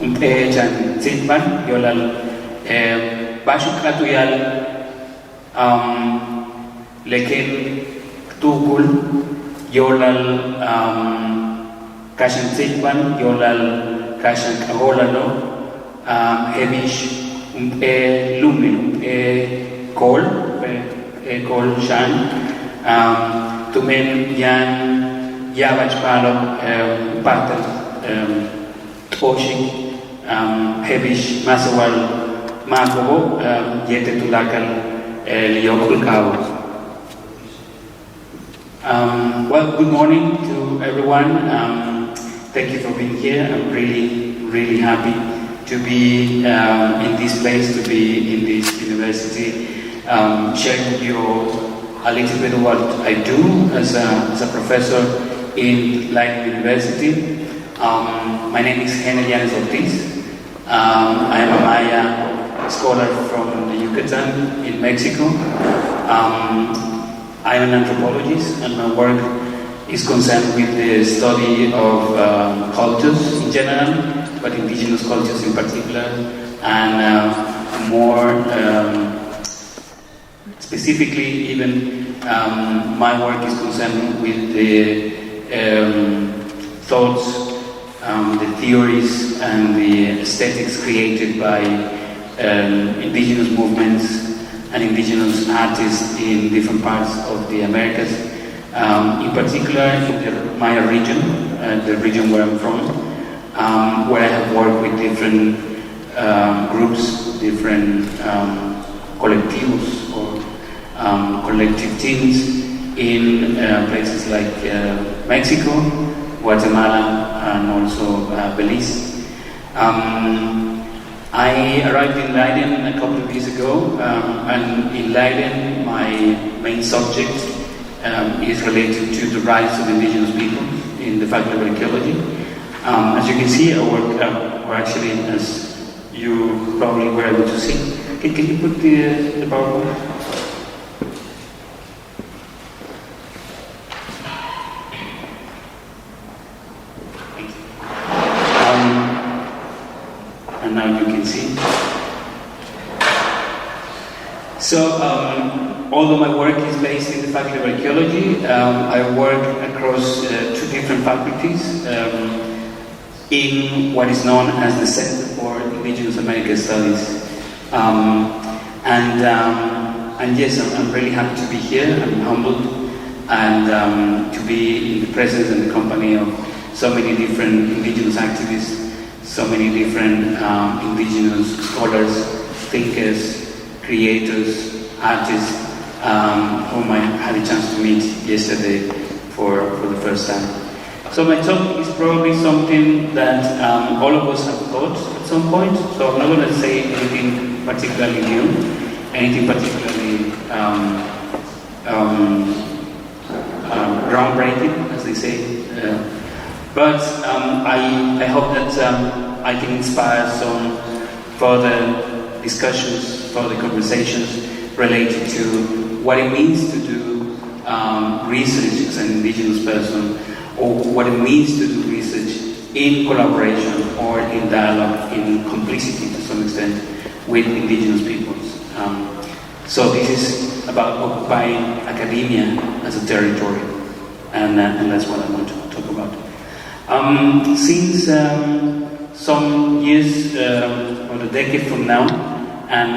Jan Zitman, Yolal Bashuk Atuyal Leken Tukul, Yolal Kashan Zitman, Yolal Kashan Kaholano, Hemish Lumen, Kol Shan, Tumen Yan Yavach Palo, Patel, Oshik. Hebish Masawal Makobo Yete Tulakal Liokul Kao. Well, good morning to everyone. Thank you for being here. I'm really happy to be in this place, to be in this university, sharing with you a little bit of what I do as a professor in Llanes University. My name is Llanes Ortiz. I am a Maya scholar from the Yucatan in Mexico. I am an anthropologist, and my work is concerned with the study of cultures in general, but indigenous cultures in particular, and more specifically even my work is concerned with the thoughts, the theories and the aesthetics created by indigenous movements and indigenous artists in different parts of the Americas, in particular in the Maya region, the region where I'm from, where I have worked with different groups, different collectivos or collective teams in places like Mexico, Guatemala, and also Belize. I arrived in Leiden a couple of years ago, and in Leiden my main subject is related to the rights of indigenous people in the faculty of archaeology. As you can see, I work, or actually as you probably were able to see. Can you put the PowerPoint? And now you can see. So, although my work is based in the Faculty of Archaeology, I work across two different faculties in what is known as the Center for Indigenous American Studies. And yes, I'm really happy to be here. I'm humbled, and to be in the presence and the company of so many different indigenous activists, so many different indigenous scholars, thinkers, creators, artists, whom I had a chance to meet yesterday for the first time. So my talk is probably something that all of us have thought at some point, so I'm not going to say anything particularly new, anything particularly groundbreaking, as they say. But I hope that I can inspire some further discussions, further conversations related to what it means to do research as an indigenous person, or what it means to do research in collaboration or in dialogue, in complicity to some extent, with indigenous peoples. So this is about occupying academia as a territory, and that's what I want to talk about. Since some years, or a decade from now, and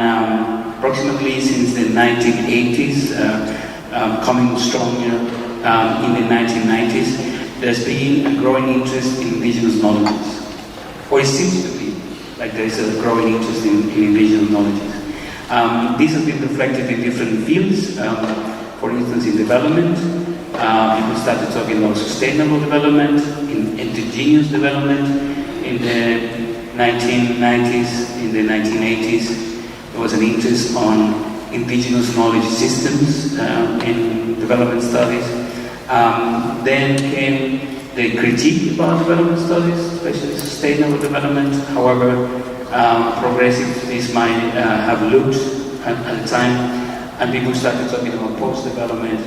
approximately since the 1980s, coming stronger in the 1990s, there's been a growing interest in indigenous knowledges, or it seems to be like there is a growing interest in indigenous knowledges. This has been reflected in different fields. For instance, in development, people started talking about sustainable development, in indigenous development. In the 1990s, in the 1980s, there was an interest on indigenous knowledge systems in development studies. Then came the critique about development studies, especially sustainable development. However, progressivists might have looked at the time, and people started talking about post-development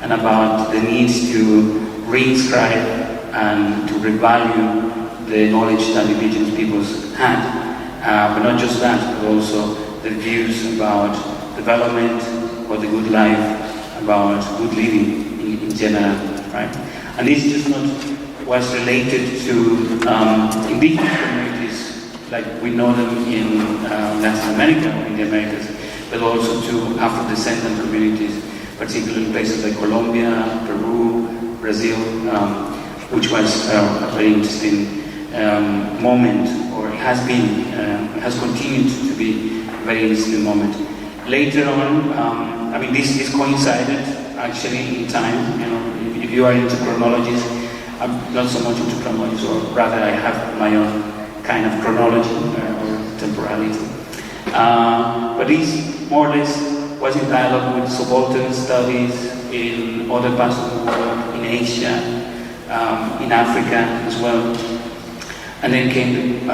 and about the need to reinscribe and to revalue the knowledge that indigenous peoples had. But not just that, but also the views about development, about the good life, about good living in general, right? And this just not was related to indigenous communities, like we know them in Latin America or in the Americas, but also to Afro-descendant communities, particularly in places like Colombia, Peru, Brazil, which was a very interesting moment, or it has been, it has continued to be a very interesting moment. Later on, I mean, this coincided actually in time. You know, if you are into chronologies, I'm not so much into chronologies, or rather, I have my own kind of chronology or temporality. But this more or less was in dialogue with subaltern studies in other parts of the world, in Asia, in Africa as well. And then came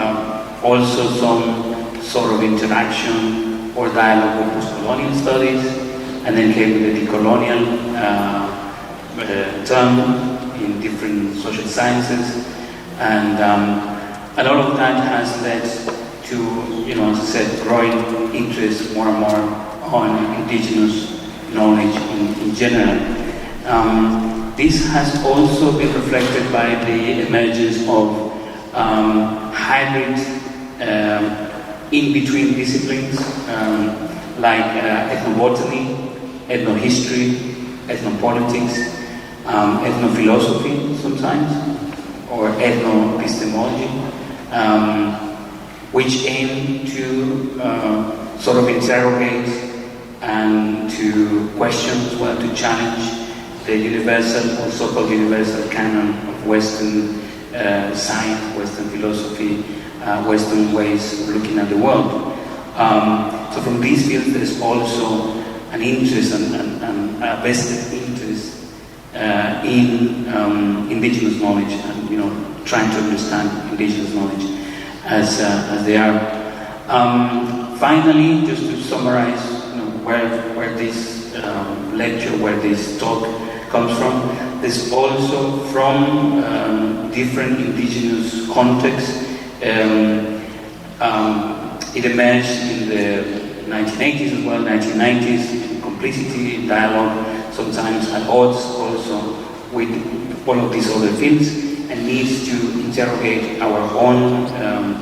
also some sort of interaction or dialogue with post-colonial studies, and then came the decolonial term in different social sciences, and all of that has led to, you know, as I said, growing interest more and more on indigenous knowledge in general. This has also been reflected by the emergence of hybrid in-between disciplines like ethnobotany, ethnohistory, ethnopolitics, ethnophilosophy sometimes, or ethnoepistemology, which aim to sort of interrogate and to question as well, to challenge the universal or so-called universal canon of Western science, Western philosophy, Western ways of looking at the world. So from these fields there is also an interest and a vested interest in indigenous knowledge, and, you know, trying to understand indigenous knowledge as they are. Finally, just to summarize, you know, where this lecture, where this talk comes from, there's also from different indigenous contexts. It emerged in the 1980s as well, 1990s, complicity, dialogue, sometimes at odds also with all of these other fields, and needs to interrogate our own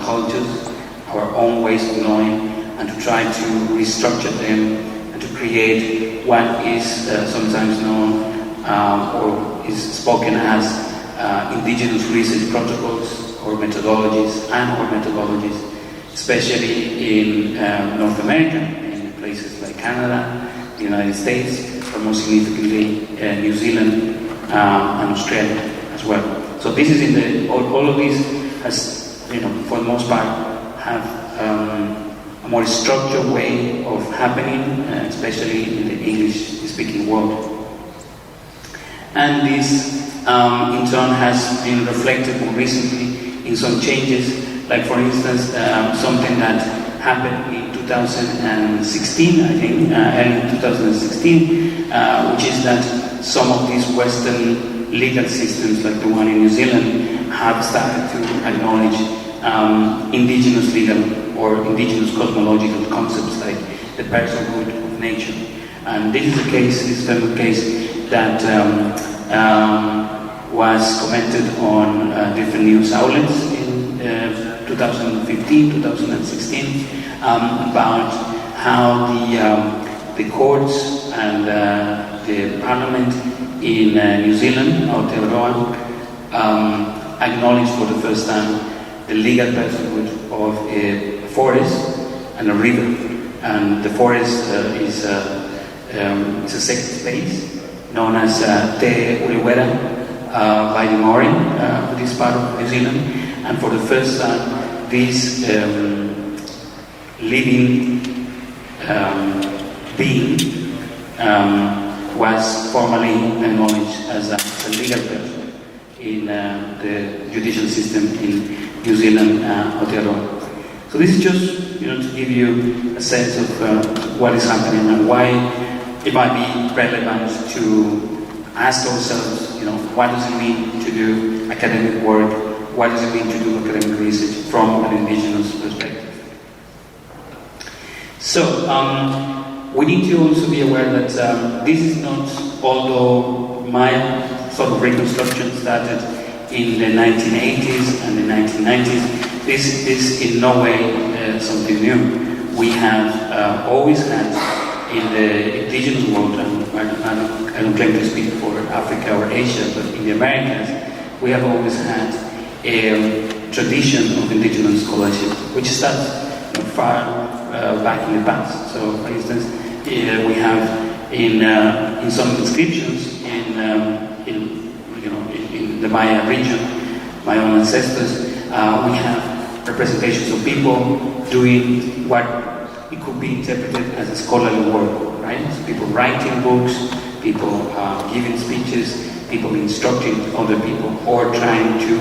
cultures, our own ways of knowing, and to try to restructure them and to create what is sometimes known or is spoken as indigenous research protocols or methodologies, especially in North America, in places like Canada, the United States, but more significantly New Zealand and Australia as well. So this is in the, all of these has, you know, for the most part, have a more structured way of happening, especially in the English-speaking world. And this, in turn, has been reflected more recently in some changes, like, for instance, something that happened in 2016, I think, early 2016, which is that some of these Western legal systems, like the one in New Zealand, have started to acknowledge indigenous legal or indigenous cosmological concepts like the personhood of nature. And this is a case, this is a case that was commented on different news outlets in 2015, 2016, about how the courts and the parliament in New Zealand, Aotearoa, acknowledged for the first time the legal personhood of a forest and a river. And the forest is a sacred space known as Te Urewera by the Maori, this part of New Zealand. And for the first time, this living being was formally acknowledged as a legal person in the judicial system in New Zealand, Aotearoa. So this is just, you know, to give you a sense of what is happening and why it might be relevant to ask ourselves, you know, what does it mean to do academic work what does it mean to do academic research from an indigenous perspective. So, we need to also be aware that this is not, although my sort of reconstruction started in the 1980s and the 1990s, this is in no way something new. We have always had in the indigenous world, and I don't claim to speak for Africa or Asia, but in the Americas, we have always had a tradition of indigenous scholarship, which starts far back in the past. So, for instance, we have in some inscriptions in the Maya region, my own ancestors, we have representations of people doing what it could be interpreted as a scholarly work, right? So people writing books, people giving speeches, people instructing other people, or trying to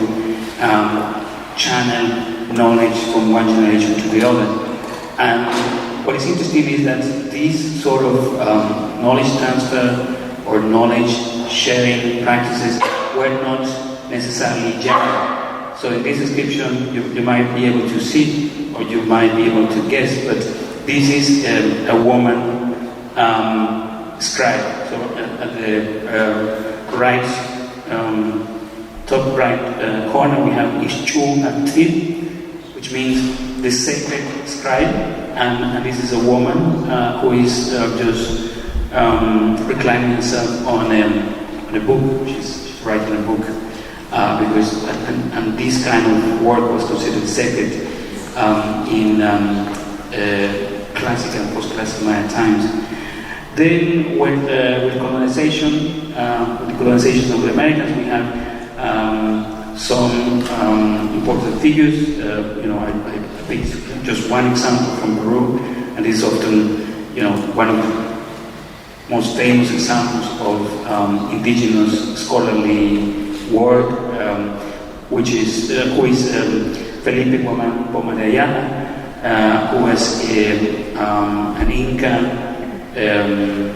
channel knowledge from one generation to the other. And what is interesting is that these sort of knowledge transfer or knowledge sharing practices were not necessarily general. So in this description, you might be able to see, or you might be able to guess, but this is a woman scribe. So at the right, top right corner, we have Ishchu Atil, which means the sacred scribe, and this is a woman who is just reclining herself on a book. She's writing a book because and this kind of work was considered sacred in classical and post-classical Maya times. Then with colonization, with the colonization of the Americans, we have some important figures. I picked just one example from Peru, and this is often, one of the most famous examples of indigenous scholarly work, which is who is Felipe Poma de Ayala, who was an Inca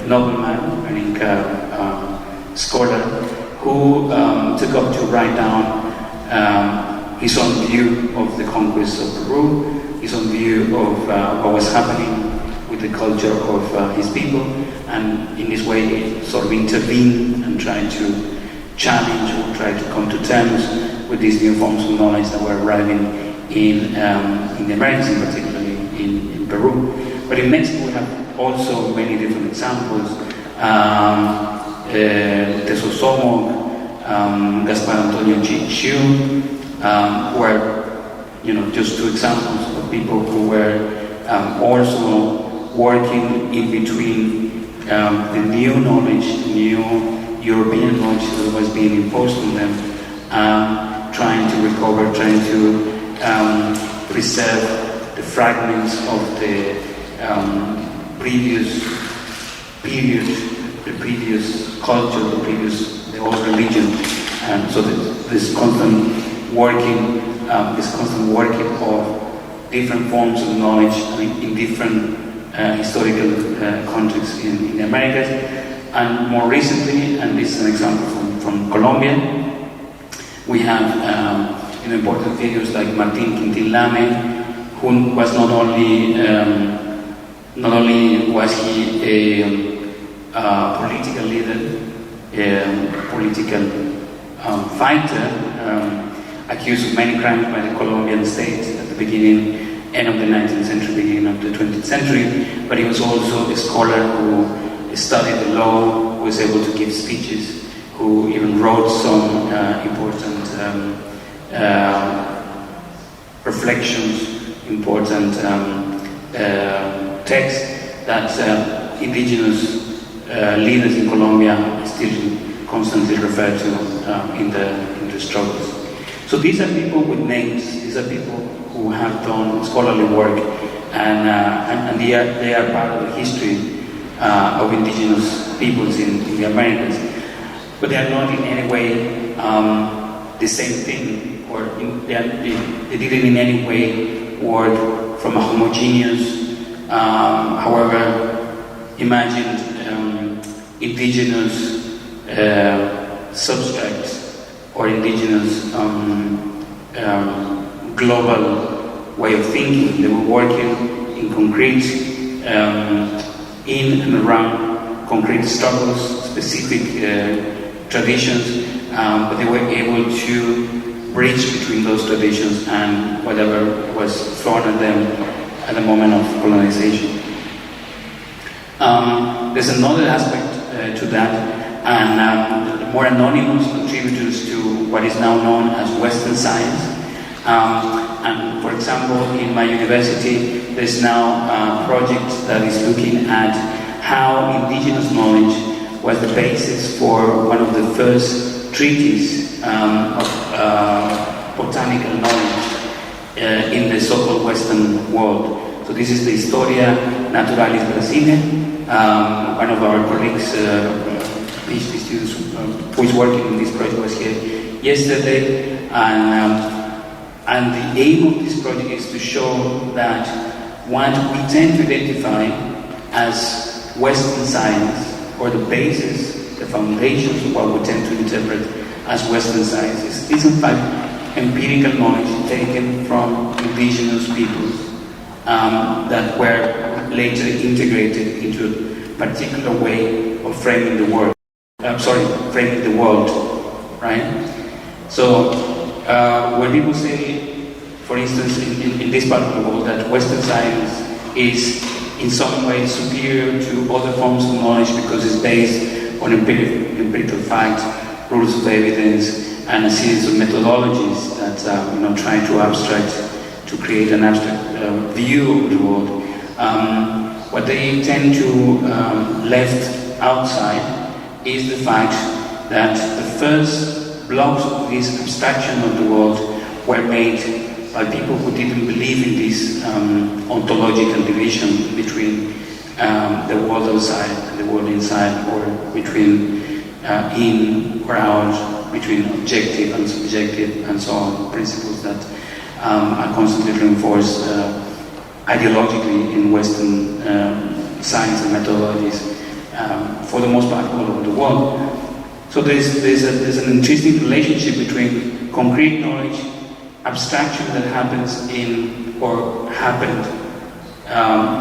nobleman, an Inca scholar, who took up to write down his own view of the conquest of Peru, his own view of what was happening with the culture of his people, and in this way he sort of intervened and tried to challenge or try to come to terms with these new forms of knowledge that were arriving in the Americas, in particularly in Peru. But in Mexico we have also many different examples. Tesosomo, Gaspar Antonio Chiu, were just two examples of people who were also working in between the new knowledge, new European knowledge that was being imposed on them, trying to recover, trying to preserve the fragments of the previous period, the previous culture, the old religion, and so this constant working of different forms of knowledge in different historical contexts in the Americas. And more recently, and this is an example from Colombia, we have important figures like Martín Quintín Lame, who was not only was he a political leader, political fighter, accused of many crimes by the Colombian state at the end of the 19th century, beginning of the 20th century, but he was also a scholar who studied the law, who was able to give speeches, who even wrote some important reflections, important texts that indigenous leaders in Colombia still constantly refer to in the struggles. So these are people with names. These are people who have done scholarly work, and they are part of the history of indigenous peoples in the Americas. But they are not in any way the same thing, or they didn't in any way work from a homogeneous, however imagined indigenous substrates or indigenous global way of thinking. They were working in concrete, in and around concrete struggles, specific traditions, but they were able to bridge between those traditions and whatever was thrown at them at the moment of colonization. There's another aspect to that, and more anonymous contributors to what is now known as Western science. And for example, in my university, there's now a project that is looking at how indigenous knowledge was the basis for one of the first treaties of botanical knowledge in the so-called Western world. So this is the Historia Naturalis Brasile. One of our colleagues, PhD students who is working on this project, was here yesterday, and the aim of this project is to show that what we tend to identify as Western science, or the basis, the foundations of what we tend to interpret as Western science, is in fact empirical knowledge taken from indigenous peoples that were later integrated into a particular way of framing the world. Framing the world, right? So when people say, for instance, in this part of the world, that Western science is in some way superior to other forms of knowledge because it's based on empirical fact, rules of evidence, and a series of methodologies that try to create an abstract view of the world. What they tend to left outside is the fact that the first blocks of this abstraction of the world were made by people who didn't believe in this ontological division between the world outside and the world inside, or between in or out, between objective and subjective, and so on, principles that are constantly reinforced ideologically in Western science and methodologies, for the most part all over the world. So there's an interesting relationship between concrete knowledge, abstraction that happens in, or happened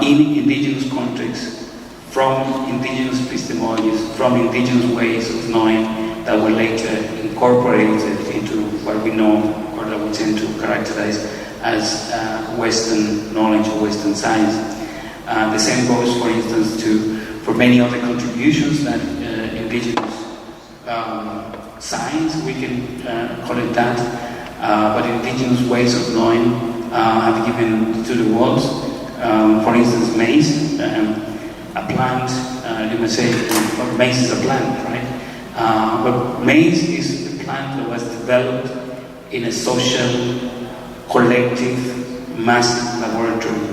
in indigenous contexts, from indigenous epistemologies, from indigenous ways of knowing that were later incorporated into what we know, or that we tend to characterize as Western knowledge or Western science. The same goes, for instance, for many other contributions that indigenous science, we can call it that, but indigenous ways of knowing have given to the world. For instance, maize, a plant, you may say, well, maize is a plant, right? But maize is a plant that was developed in a social, collective, massive laboratory,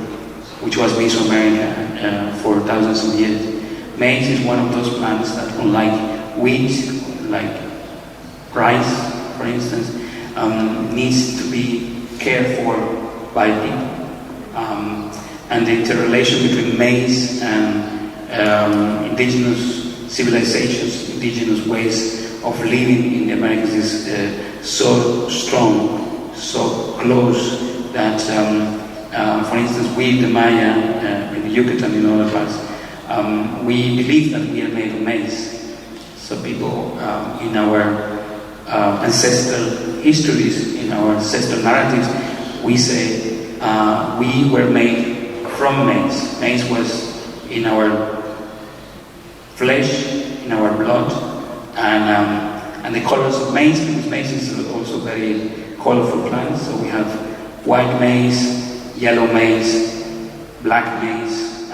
which was Mesoamerica for thousands of years. Maize is one of those plants that, unlike wheat, like rice, for instance, needs to be cared for by people. And the interrelation between maize and indigenous civilizations, indigenous ways of living in the Americas is so strong, so close, that, for instance, we, the Maya, in the Yucatan, in other parts, we believe that we are made of maize. So people in our ancestral histories, in our ancestral narratives, we say we were made from maize. Maize was in our flesh, in our blood, and the colors of maize, because maize is also very colorful plant. So we have white maize, yellow maize, black maize,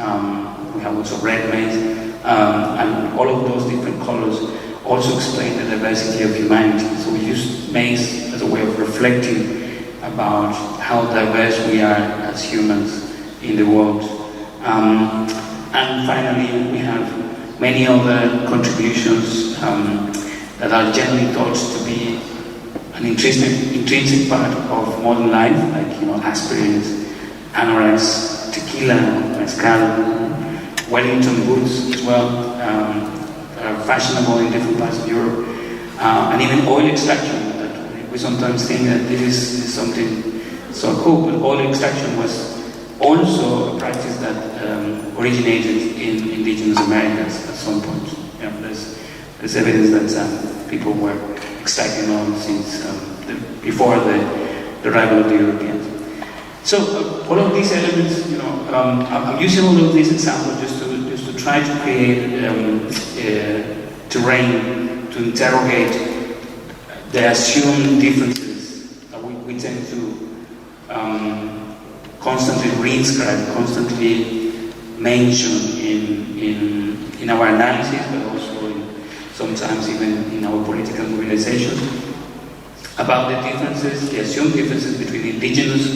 we have also red maize, and all of those different colors also explain the diversity of humanity. So we use maize as a way of reflecting about how diverse we are as humans in the world. And finally, we have many other contributions that are generally thought to be an intrinsic part of modern life, like aspirins, anoraks, tequila, mezcal, Wellington boots as well, are fashionable in different parts of Europe, and even oil extraction that we sometimes think that this is something so cool, but oil extraction was also a practice that originated in indigenous Americas at some point. There's evidence that people were extracting oil since before the arrival of the Europeans. So all of these elements, I'm using all of these examples just to try to create terrain to interrogate the assumed differences that we tend to constantly reinscribe, constantly mention in our analysis, but also sometimes even in our political mobilizations, about the differences, the assumed differences between indigenous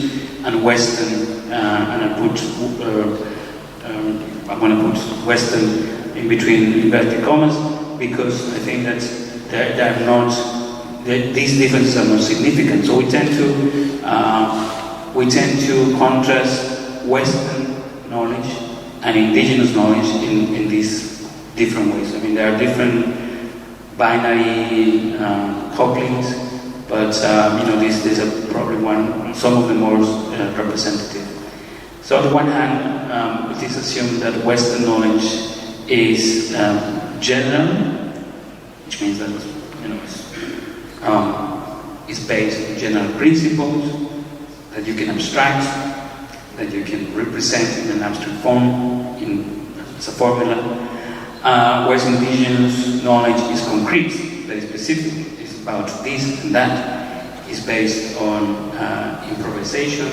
and Western, and I want to put Western in between inverted commas, because I think that they're not, these differences are not significant. So we tend to contrast Western knowledge and indigenous knowledge in these different ways. I mean, there are different binary couplings, but these are probably some of the most representative. So on the one hand, it is assumed that Western knowledge is general, which means that it's based on general principles that you can abstract, that you can represent in an abstract form, as a formula. Whereas indigenous knowledge is concrete, very specific. It's about this and that. It's based on improvisation.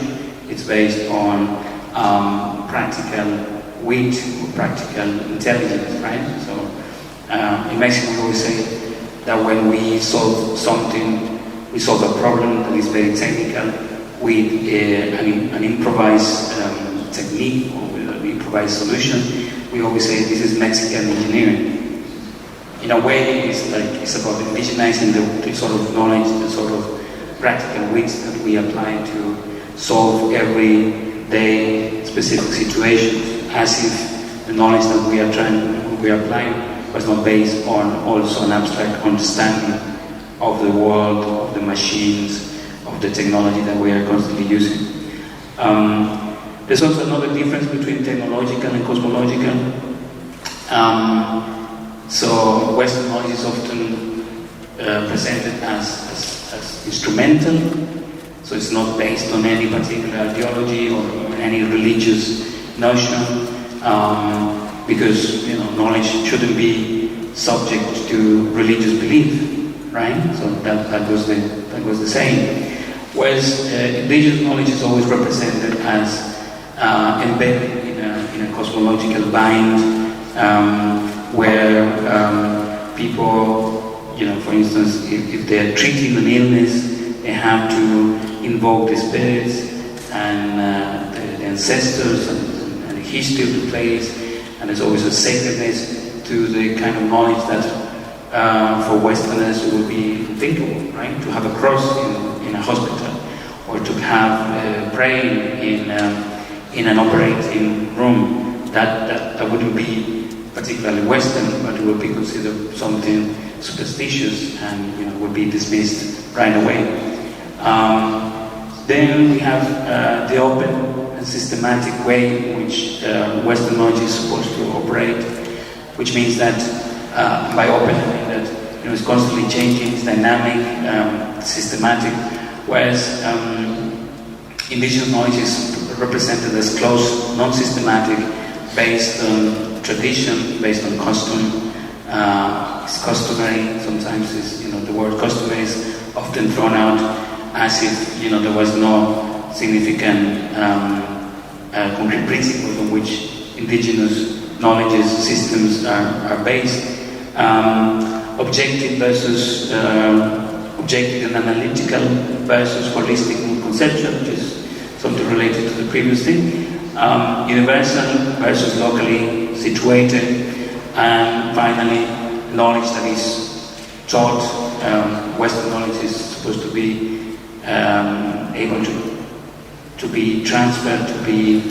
It's based on practical wit or practical intelligence, right? So in Mexico we always say that when we solve something, we solve a problem that is very technical with an improvised technique or with an improvised solution. We always say this is Mexican engineering. In a way, it's about indigenizing the sort of knowledge, the sort of practical wits that we apply to solve everyday specific situations, as if the knowledge that we are applying was not based on also an abstract understanding of the world, of the machines, of the technology that we are constantly using. There's also another difference between technological and cosmological. So Western knowledge is often presented as instrumental, so it's not based on any particular ideology or any religious notion, because knowledge shouldn't be subject to religious belief, right? So that was the saying. Whereas indigenous knowledge is always represented as embedded in a cosmological bind, where people, for instance, if they're treating an illness, they have to invoke the spirits and the ancestors and the history of the place, and there's always a sacredness to the kind of knowledge that for Westerners would be thinkable, right? To have a cross in a hospital, or to have praying in an operating room, that wouldn't be particularly Western, but it would be considered something superstitious and would be dismissed right away. Then we have the open and systematic way in which Western knowledge is supposed to operate, which means that by open I mean that it's constantly changing, it's dynamic, systematic, whereas indigenous knowledge is represented as close, non-systematic, based on tradition, based on custom. It's customary. Sometimes the word customary is often thrown out as if there was no significant concrete principles on which indigenous knowledge systems are based. Objective versus objective and analytical versus holistic and conceptual, which is something related to the previous thing. Universal versus locally situated, and finally knowledge that is taught. Western knowledge is supposed to be able to be transferred, to be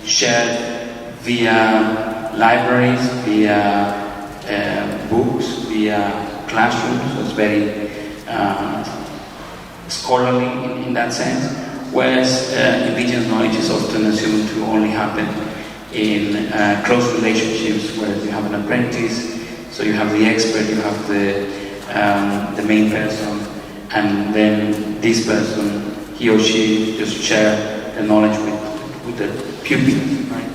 shared via libraries, via books, via classrooms. So it's very scholarly in that sense, whereas indigenous knowledge is often assumed to only happen in close relationships where you have an apprentice, so you have the expert, you have the main person, and then this person, he or she, just share the knowledge with the pupils, right?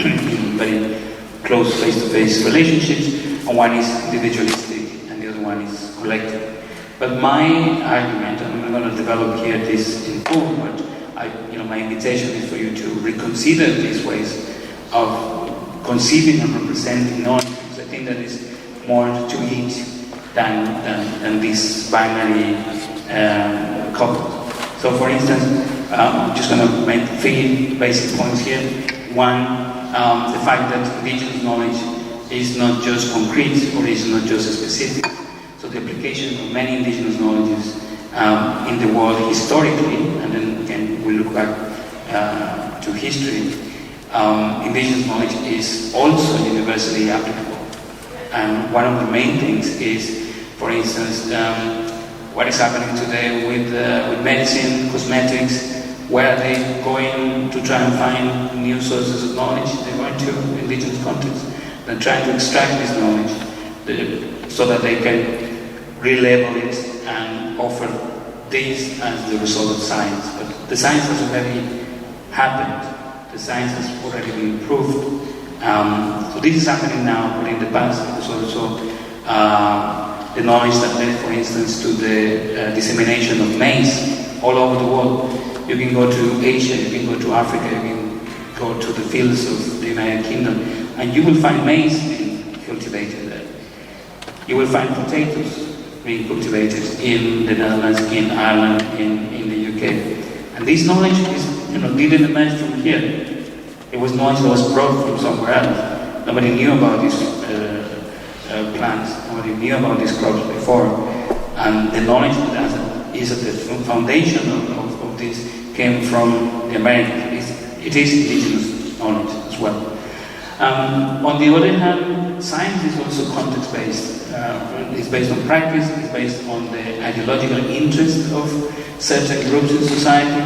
In very close face-to-face relationships, and one is individualistic and the other one is collective. But my argument, and I'm going to develop here this in full, but my invitation is for you to reconsider these ways of conceiving and representing knowledge, because I think that is more to it than this binary couple. So for instance, I'm just going to make 3 basic points here. One, the fact that indigenous knowledge is not just concrete or is not just specific. So the application of many indigenous knowledges in the world historically, and then again we look back to history, indigenous knowledge is also universally applicable. And one of the main things is, for instance, what is happening today with medicine, cosmetics. Where are they going to try and find new sources of knowledge? They're going to indigenous contexts. They're trying to extract this knowledge so that they can relabel it and offer this as the result of science. But the science has already happened. The science has already been proved. So this is happening now, but in the past it was also the knowledge that led, for instance, to the dissemination of maize all over the world. You can go to Asia, you can go to Africa, you can go to the fields of the United Kingdom, and you will find maize being cultivated there. You will find potatoes being cultivated in the Netherlands, in Ireland, in the UK. And this knowledge didn't emerge from here. It was knowledge that was brought from somewhere else. Nobody knew about these plants, nobody knew about these crops before. And the knowledge that is at the foundation of this came from the Americans. It is indigenous knowledge as well. On the other hand, science is also context-based. It's based on practice, it's based on the ideological interest of certain groups in society.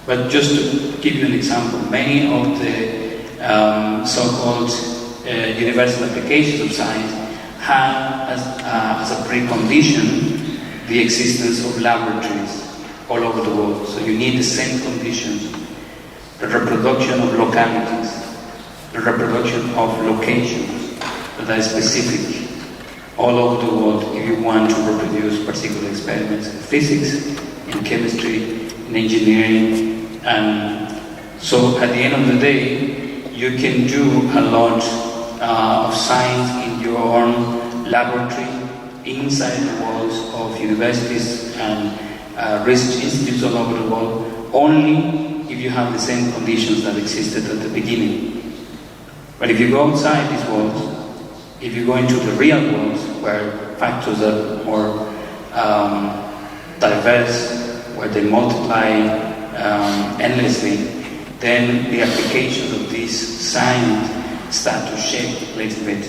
But just to give you an example, many of the so-called universal applications of science have as a precondition the existence of laboratories all over the world. So you need the same conditions: the reproduction of localities, the reproduction of locations that are specific all over the world if you want to reproduce particular experiments in physics, in chemistry, in engineering. And so at the end of the day, you can do a lot of science in your own laboratory, inside the walls of universities and research institutes all over the world, only if you have the same conditions that existed at the beginning. But if you go outside these walls, if you go into the real world, where factors are more diverse, where they multiply endlessly, then the applications of this science start to shake a little bit.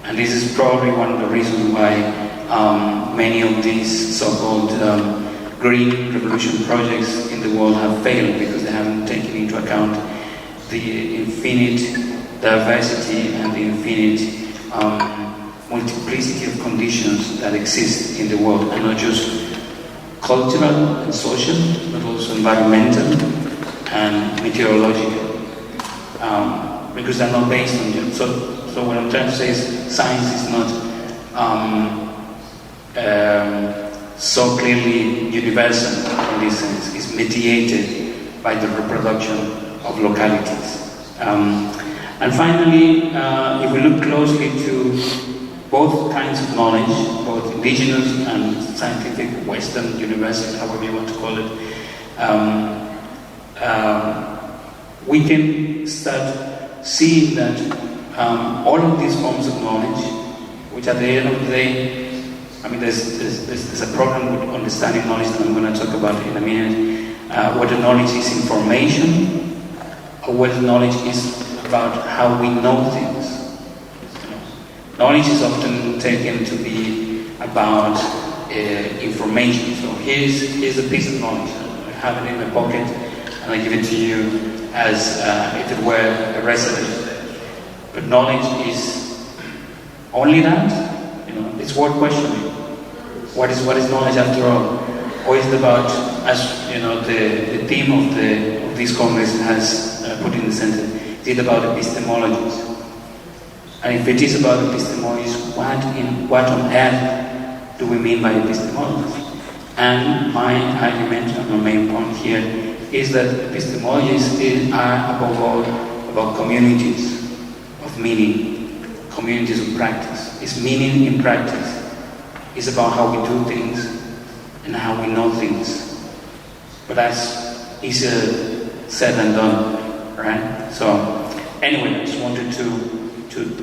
And this is probably one of the reasons why many of these so-called green revolution projects in the world have failed, because they haven't taken into account the infinite diversity and the infinite multiplicity of conditions that exist in the world, and not just cultural and social, but also environmental and meteorological, because they're not based on them. So what I'm trying to say is science is not so clearly universal in this sense. It's mediated by the reproduction of localities. And finally, if we look closely to both kinds of knowledge, both indigenous and scientific, Western, universal, however you want to call it, we can start seeing that all of these forms of knowledge, which at the end of the day, I mean, there's a problem with understanding knowledge that I'm going to talk about in a minute, whether knowledge is information or whether knowledge is about how we know things. Knowledge is often taken to be about information. So here's a piece of knowledge. I have it in my pocket, and I give it to you as if it were a recipe. But knowledge is only that? You know, it's worth questioning. What is knowledge after all? Or is it about, as you know, the theme of this Congress has put in the center, is it about epistemologies? And if it is about epistemologies, what on earth do we mean by epistemologies? And my argument, and my main point here, is that epistemologies are above all about communities of meaning, communities of practice. It's meaning in practice. It's about how we do things and how we know things. But that's easier said than done, right? So anyway, I just wanted to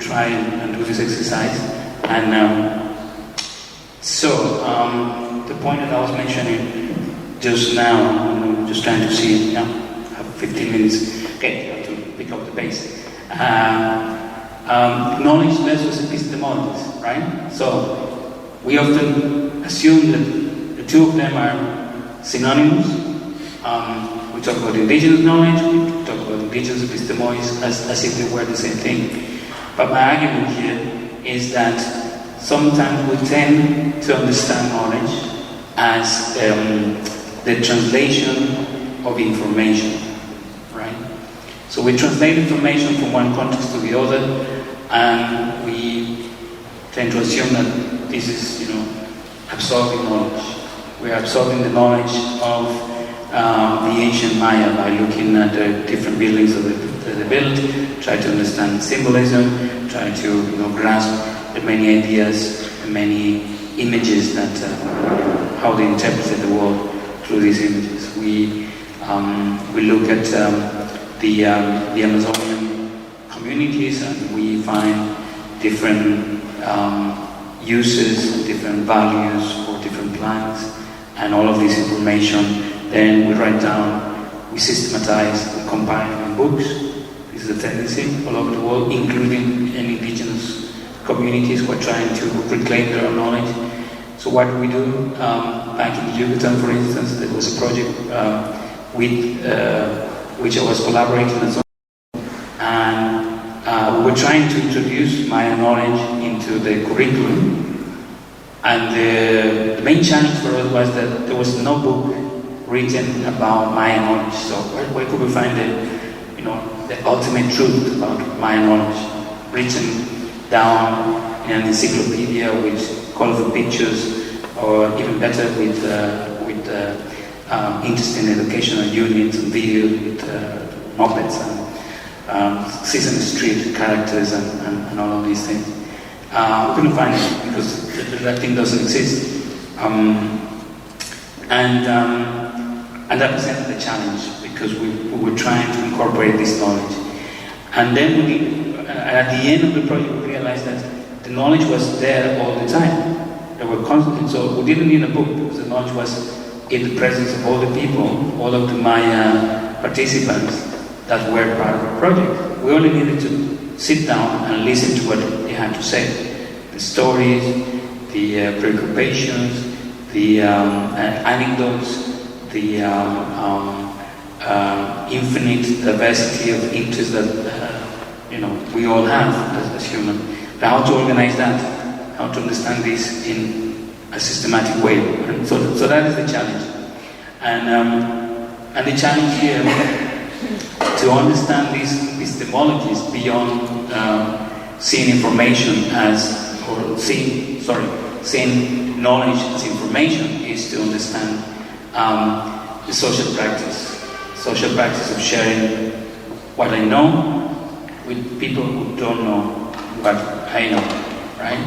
try and do this exercise. And the point that I was mentioning just now, I'm just trying to see, I have 15 minutes. Okay, I have to pick up the pace. Knowledge versus epistemologies, right? So we often assume that the two of them are synonymous. We talk about indigenous knowledge, we talk about indigenous epistemologies as if they were the same thing. But my argument here is that sometimes we tend to understand knowledge as the translation of information, right? So we translate information from one context to the other, and we tend to assume that this is, absorbing knowledge. We are absorbing the knowledge of the ancient Maya by looking at the different buildings that they built, try to understand symbolism, try to grasp the many ideas, the many images that how they interpreted the world through these images. We look at the Amazonian communities, and we find different uses, different values for different plants, and all of this information then we write down, we systematize, we compile in books. This is a tendency all over the world, including indigenous communities who are trying to reclaim their own knowledge. So what do we do? Back in Yucatan, for instance, there was a project with which I was collaborating and we were trying to introduce Maya knowledge into the curriculum, and the main challenge for us was that there was no book written about Maya knowledge. So where could we find the ultimate truth about Maya knowledge, written down in an encyclopedia with colorful pictures, or even better with interesting educational units and videos with mopeds and Sesame Street characters and all of these things. We couldn't find it because that thing doesn't exist. And that presented a challenge because we were trying to incorporate this knowledge. And then at the end of the project, we realized that the knowledge was there all the time. They were constantly, so we didn't need a book because the knowledge was in the presence of all the people, all of the Maya participants that were part of the project. We only needed to sit down and listen to what they had to say. The stories, the preoccupations, the anecdotes, the infinite diversity of interests that we all have as humans. But how to organize that, how to understand this in a systematic way. And so that is the challenge. And the challenge here to understand these epistemologies beyond seeing information as, or seeing knowledge as information, is to understand the social practice of sharing what I know with people who don't know what I know, right?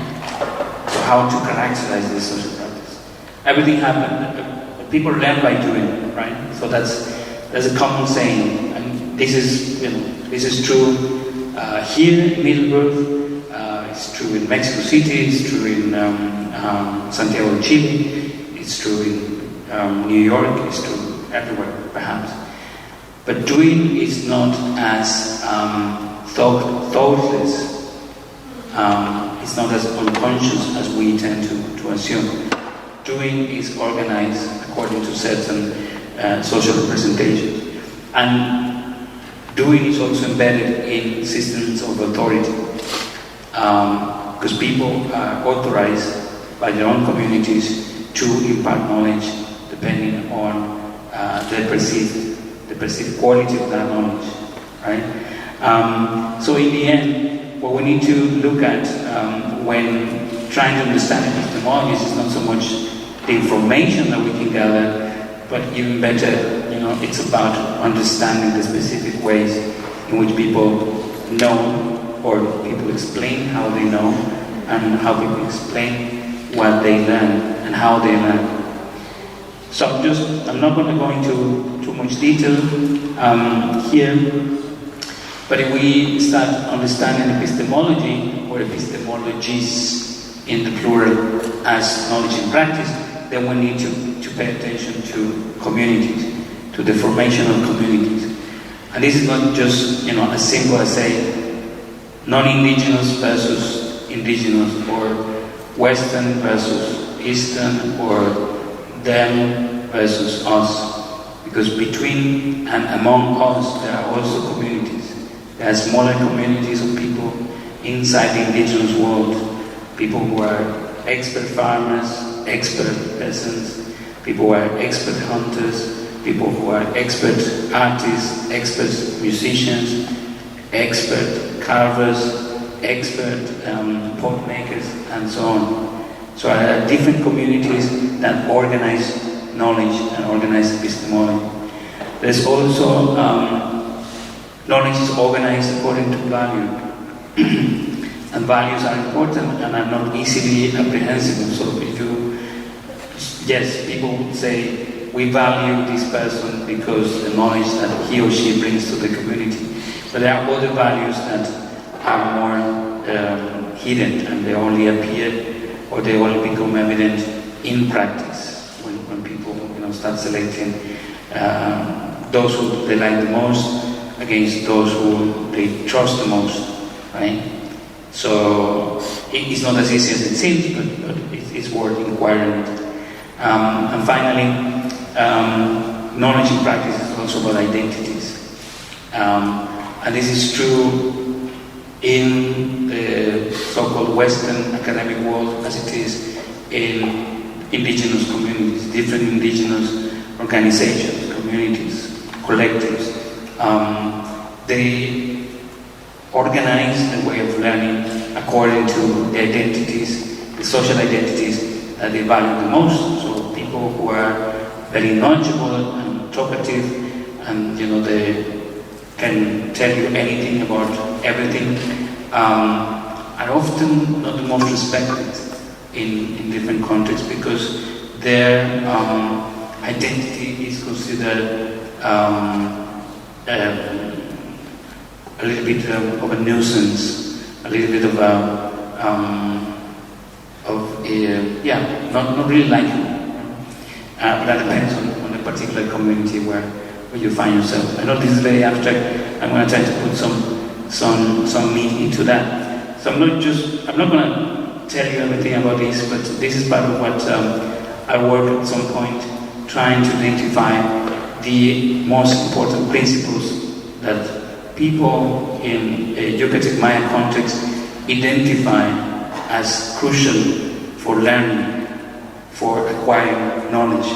So how to characterize this social practice. Everything happened, people learn by doing, right? So there's a common saying, and this is true here in Middleburg, it's true in Mexico City, it's true in Santiago de Chile, it's true in New York, it's true everywhere, perhaps. But doing is not as thoughtless it's not as unconscious as we tend to assume. Doing is organized according to certain social representations. And doing is also embedded in systems of authority. Because people are authorized by their own communities to impart knowledge depending on the perceived quality of that knowledge, right? So in the end, what we need to look at when trying to understand epistemologies is not so much the information that we can gather, but even better, it's about understanding the specific ways in which people know, or people explain how they know, and how people explain what they learn and how they learn. So I'm not going to go into too much detail here, but if we start understanding epistemology, or epistemologies in the plural, as knowledge in practice, then we need to pay attention to communities, to the formation of communities. And this is not just, as simple as say, non-indigenous versus indigenous, or Western versus Eastern, or them versus us. Because between and among us, there are also communities. There are smaller communities of people inside the indigenous world. People who are expert farmers, expert peasants, people who are expert hunters, people who are expert artists, expert musicians, expert carvers, expert pot makers, and so on. So there are different communities that organize knowledge and organize epistemology. There's also knowledge is organized according to value. And values are important and are not easily apprehensible. So people would say, we value this person because the knowledge that he or she brings to the community. But there are other values that are more hidden, and they only appear, or they only become evident in practice when people start selecting those who they like the most against those who they trust the most, right? So it's not as easy as it seems, but it's worth inquiring. And finally, knowledge in practice is also about identities. And this is true in the so-called Western academic world as it is in indigenous communities, different indigenous organizations, communities, collectives. They organize the way of learning according to the identities, the social identities that they value the most. So people who are very knowledgeable and talkative, and they can tell you anything about everything, are often not the most respected in different contexts, because their identity is considered a little bit of a nuisance, a little bit of not really likable. But that depends on the particular community where you find yourself. I know this is very abstract. I'm going to try to put some meat into that. So I'm not going to tell you everything about this, but this is part of what I work at some point, trying to identify the most important principles that people in a Yucatec Maya context identify as crucial for learning, for acquiring knowledge.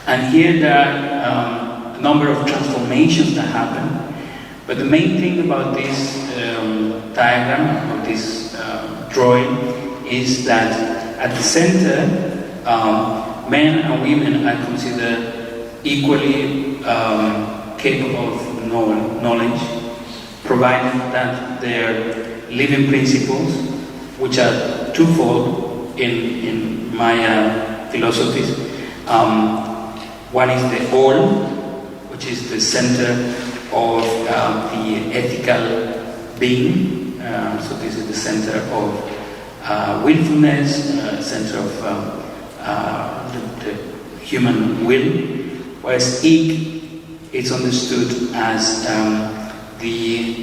And here there are a number of transformations that happen, but the main thing about this diagram, or this drawing, is that at the center, men and women are considered equally capable of knowledge, provided that their living principles, which are twofold in Maya philosophies. One is the all, which is the center of the ethical being. So this is the center of willfulness, center of the human will, whereas ik is understood as the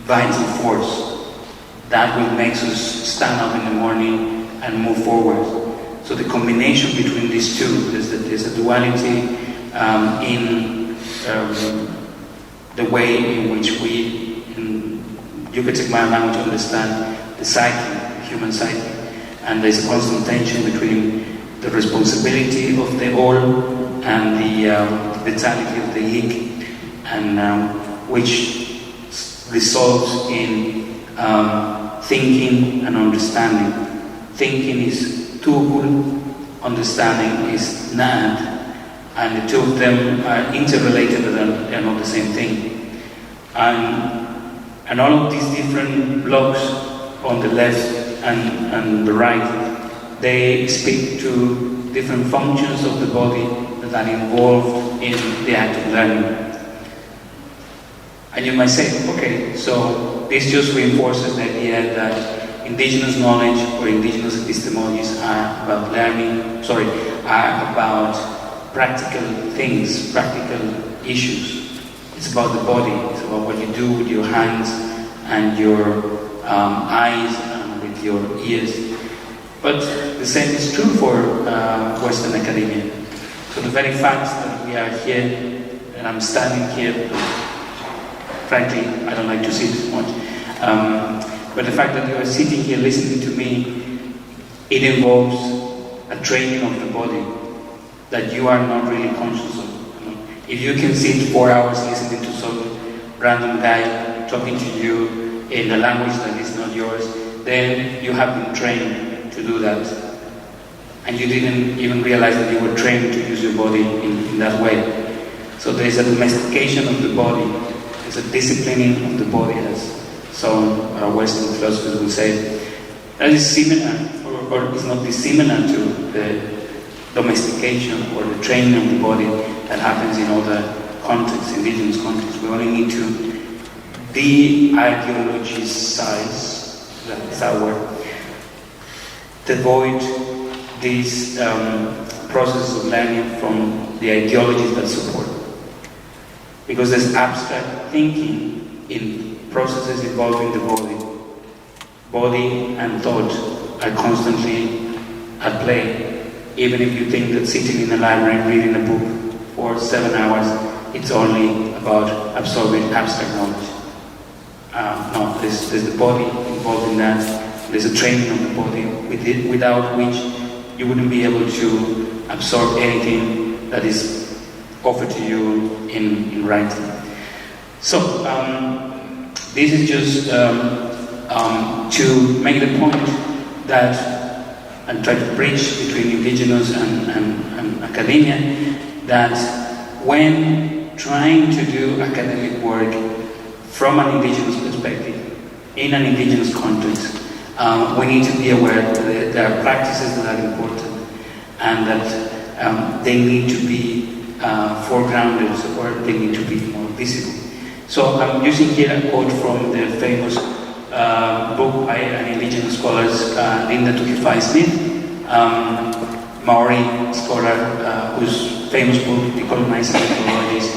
vital force, that will make us stand up in the morning and move forward. So the combination between these two, there's a duality in the way in which we, in Yucatec Mayan language, understand the psyche, the human psyche, and there's a constant tension between the responsibility of the all and the vitality of the ik, and which results in thinking and understanding. Thinking is tukul, understanding is nad, and the two of them are interrelated, but they're not the same thing. And all of these different blocks on the left and the right, they speak to different functions of the body that are involved in the act of learning. And you might say, okay, so this just reinforces the idea that indigenous knowledge or indigenous epistemologies are about are about practical things, practical issues. It's about the body, it's about what you do with your hands and your eyes and with your ears. But the same is true for Western academia. So the very fact that we are here, and I'm standing here, frankly, I don't like to sit much, but the fact that you are sitting here listening to me, it involves a training of the body that you are not really conscious of. If you can sit 4 hours listening to some random guy talking to you in a language that is not yours, then you have been trained to do that. And you didn't even realize that you were trained to use your body in that way. So there is a domestication of the body, there's a disciplining of the body, as some Western philosophers will say. That is similar, or is not dissimilar to the domestication or the training of the body that happens in other contexts, indigenous contexts. We only need to de-ideologicize, that's our word, devoid these processes of learning from the ideologies that support. Because there's abstract thinking in processes involving the body. Body and thought are constantly at play. Even if you think that sitting in a library reading a book for 7 hours, it's only about absorbing abstract knowledge. No, there's the body involved in that. There's a training of the body without which you wouldn't be able to absorb anything that is offered to you in writing. So, this is just to make the point that, and try to bridge between indigenous and academia, that when trying to do academic work from an indigenous perspective, in an indigenous context, we need to be aware that there are practices that are important and that they need to be foregrounded, or they need to be more visible. So I'm using here a quote from the famous book by an indigenous scholar, Linda Tukifai-Smith, Maori scholar, whose famous book, Decolonizing Methodologies,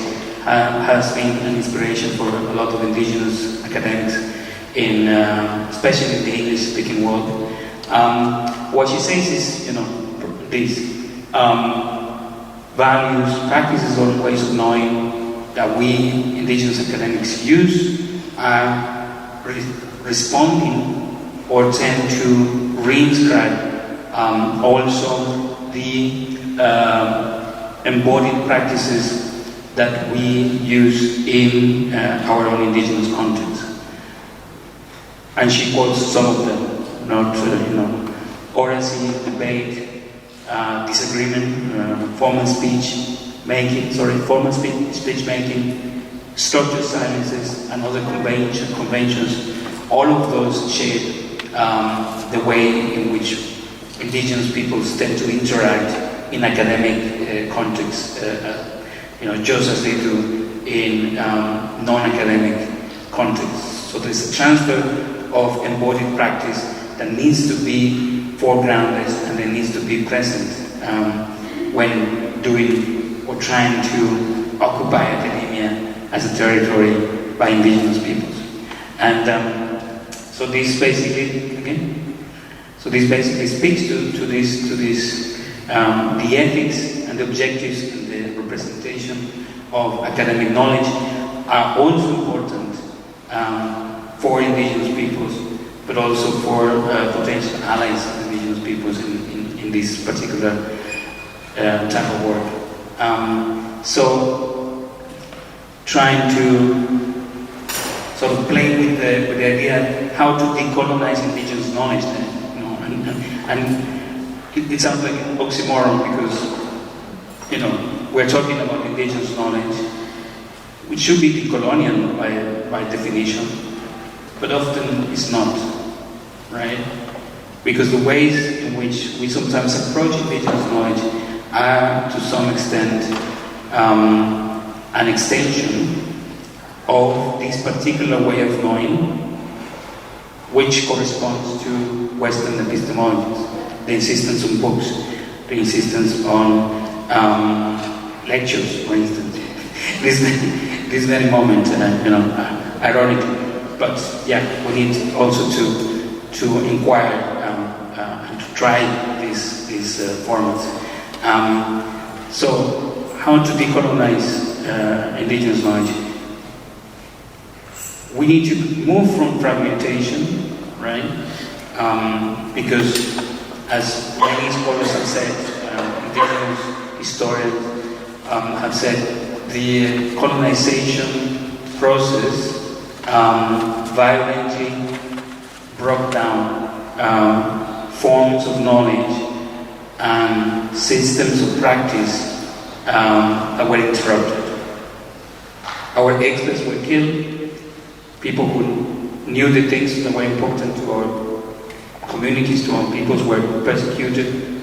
has been an inspiration for a lot of indigenous academics, especially in the English-speaking world. What she says is, these values, practices, or ways of knowing that we indigenous academics use are responding or tend to reinscribe also the embodied practices that we use in our own indigenous context. And she quotes some of them, not oracy, debate, disagreement, formal speech making, structured silences, and other conventions. All of those shape the way in which indigenous peoples tend to interact in academic contexts, just as they do in non-academic contexts. So there's a transfer of embodied practice that needs to be foregrounded and that needs to be present when doing or trying to occupy academia as a territory by indigenous peoples. And So this basically, again, so this basically speaks to this, the ethics and the objectives and the representation of academic knowledge are also important for indigenous peoples, but also for potential allies of indigenous peoples in this particular type of work. So trying to sort of play with the idea how to decolonize indigenous knowledge, you know, and it sounds like an oxymoron because, you know, we're talking about indigenous knowledge, which should be decolonial by definition, but often it's not, right? Because the ways in which we sometimes approach indigenous knowledge are, to some extent, an extension of this particular way of knowing, which corresponds to Western epistemologies. The insistence on books, the insistence on lectures, for instance. this very moment, you know, ironically, but yeah, we need also to inquire and to try these formats. So, how to decolonize indigenous knowledge? We need to move from fragmentation, right? Because, as many scholars have said, indigenous historians have said, the colonization process violently broke down forms of knowledge and systems of practice that were interrupted. Our experts were killed. People who knew the things that were important to our communities, to our peoples, were persecuted,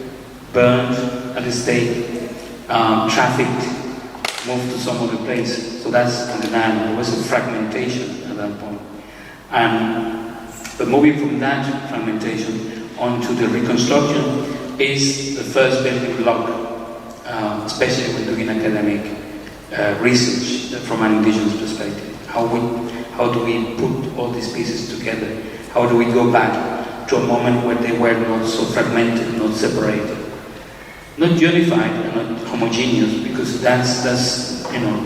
burned at the stake, trafficked, moved to some other place. So that's undeniable. There was a fragmentation at that point. But moving from that fragmentation onto the reconstruction is the first building block, especially when doing academic research from an indigenous perspective. How do we put all these pieces together? How do we go back to a moment where they were not so fragmented, not separated, not unified and not homogeneous? Because that's you know,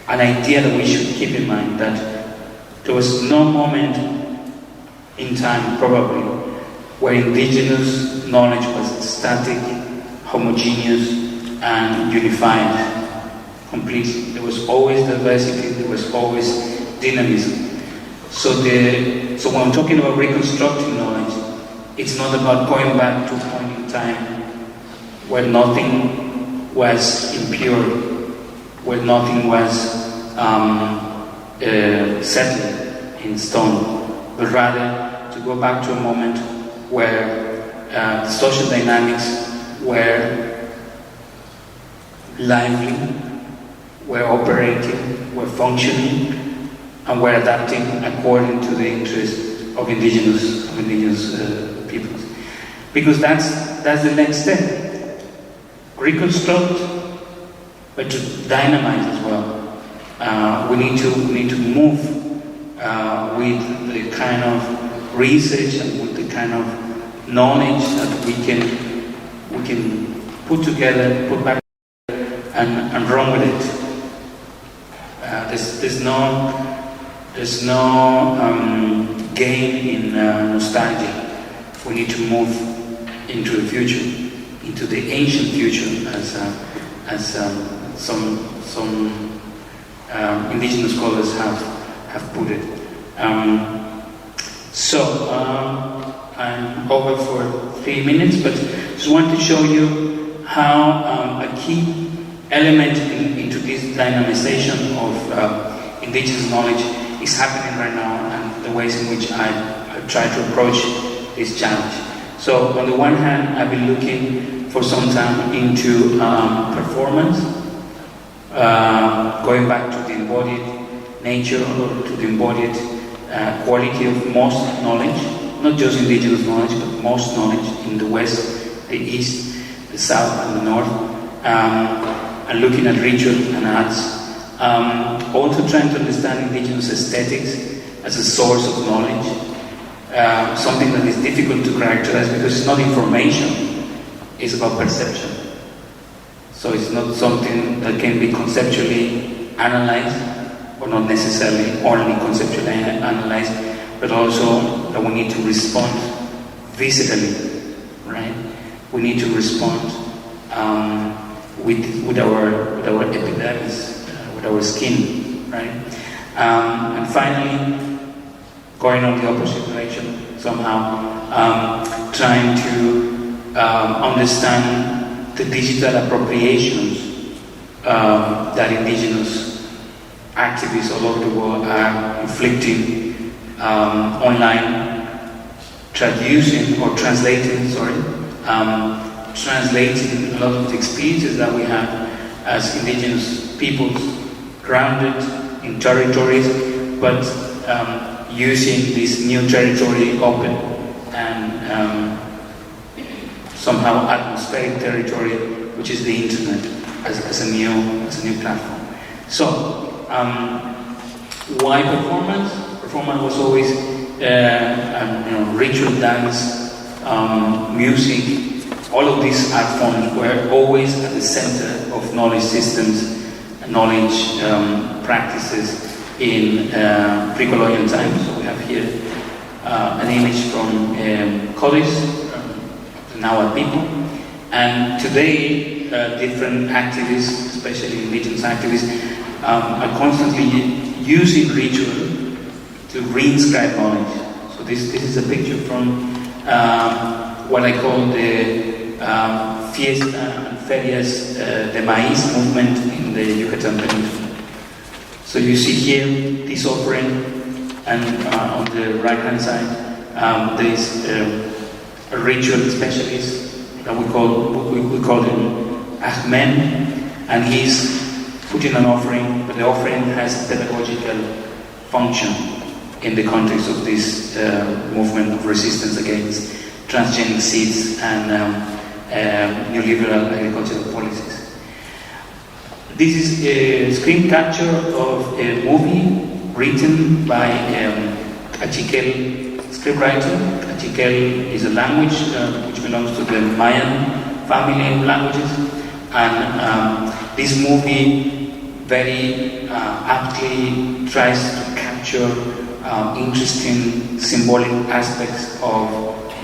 an idea that we should keep in mind, that there was no moment in time, probably, where indigenous knowledge was static, homogeneous, and unified completely. There was always diversity, there was always dynamism. So when I'm talking about reconstructing knowledge, it's not about going back to a point in time where nothing was impure, where nothing was settled in stone, but rather to go back to a moment where the social dynamics were lively, were operating, were functioning, and were adapting according to the interests of indigenous peoples. Because that's the next step. Reconstruct, but to dynamize as well. We need to move with the kind of research and with the kind of knowledge that we can put together, put back and run with it. There's no gain in nostalgia. We need to move into the future, into the ancient future, as some indigenous scholars have put it. I'm over for 3 minutes, but just want to show you how a key element into this dynamization of indigenous knowledge is happening right now, and the ways in which I try to approach this challenge. So on the one hand, I've been looking for some time into performance, going back to the embodied nature or to the embodied quality of most knowledge, not just indigenous knowledge, but most knowledge in the West, the East, the South and the North, and looking at ritual and arts. Also trying to understand indigenous aesthetics, as a source of knowledge, something that is difficult to characterize because it's not information, it's about perception. So it's not something that can be conceptually analyzed, or not necessarily only conceptually analyzed, but also that we need to respond viscerally, right? We need to respond with our epidermis, with our skin, right? And finally, going on the opposite direction, somehow trying to understand the digital appropriations that indigenous activists all over the world are inflicting online, translating a lot of the experiences that we have as indigenous peoples, grounded in territories, but using this new territory open and somehow atmospheric territory, which is the internet, as a new platform. So, why performance? Performance was always ritual dance, music. All of these art forms were always at the center of knowledge systems, knowledge practices in pre-colonial times. So we have here an image from Codis, the Nahuatl people, and today different activists, especially indigenous activists, are constantly using ritual to reinscribe knowledge. So this is a picture from what I call the Fiesta and Ferias de Maíz movement in the Yucatan Peninsula. So you see here this offering, and on the right hand side there is a ritual specialist that we call him Ahmed, and he's putting an offering, but the offering has a pedagogical function in the context of this movement of resistance against transgenic seeds and neoliberal agricultural policies. This is a screen capture of a movie written by a Chiquel scriptwriter. Chiquel is a language which belongs to the Mayan family of languages, and this movie very aptly tries to capture interesting symbolic aspects of